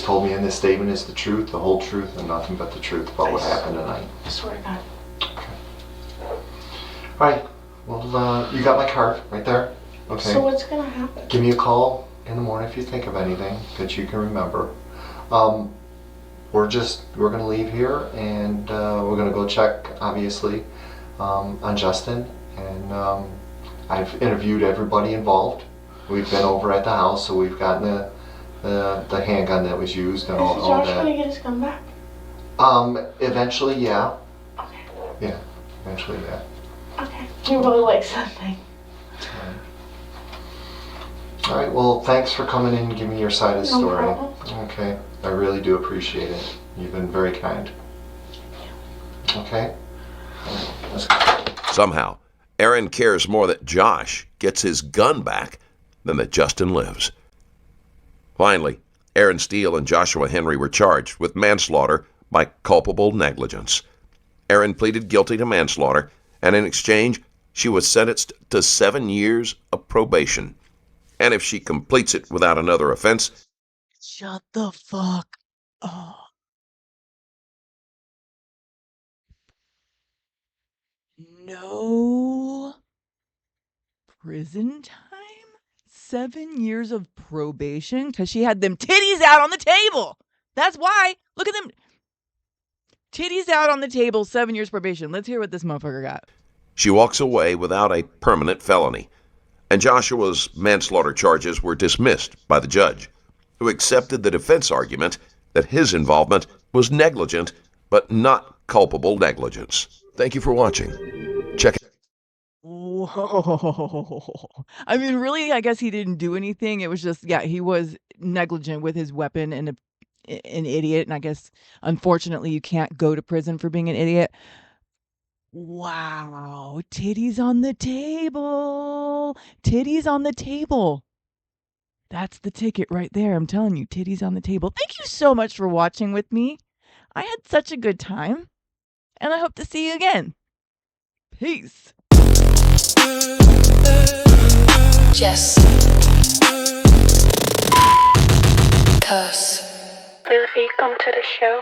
told me in this statement is the truth, the whole truth, and nothing but the truth about what happened tonight. I swear to God. All right. Well, you got my card right there. Okay. So what's gonna happen? Give me a call in the morning if you think of anything that you can remember. We're gonna leave here, and we're gonna go check, obviously, on Justin. And I've interviewed everybody involved. We've been over at the house, so we've gotten the handgun that was used and all Is Josh that. gonna get his gun back? Eventually, yeah. Okay. Yeah. Eventually, yeah. Okay. You really like something. All right, well, thanks for coming in and giving me your side of the No story. problem. Okay, I really do appreciate it. You've been very kind. Okay? All right, let's go. Somehow, Aaron cares more that Josh gets his gun back than that Justin lives. Finally, Aaron Steele and Joshua Henry were charged with manslaughter by culpable negligence. Aaron pleaded guilty to manslaughter, and in exchange, she was sentenced to 7 years of probation. And if she completes it without another offense, Shut the fuck up. No prison time? 7 years of probation? Because she had them titties out on the table. That's why. Look at them. Titties out on the table, 7 years probation. Let's hear what this motherfucker got. she walks away without a permanent felony. And Joshua's manslaughter charges were dismissed by the judge, who accepted the defense argument that his involvement was negligent, but not culpable negligence. Thank you for watching. Check Whoa. I mean, really, I guess he didn't do anything. It was just, yeah, he was negligent with his weapon and an idiot. And I guess, unfortunately, you can't go to prison for being an idiot. Wow. Titties on the table. Titties on the table. That's the ticket right there. I'm telling you, titties on the table. Thank you so much for watching with me. I had such a good time, and I hope to see you again. Peace. Just Cause. Will he come to the show?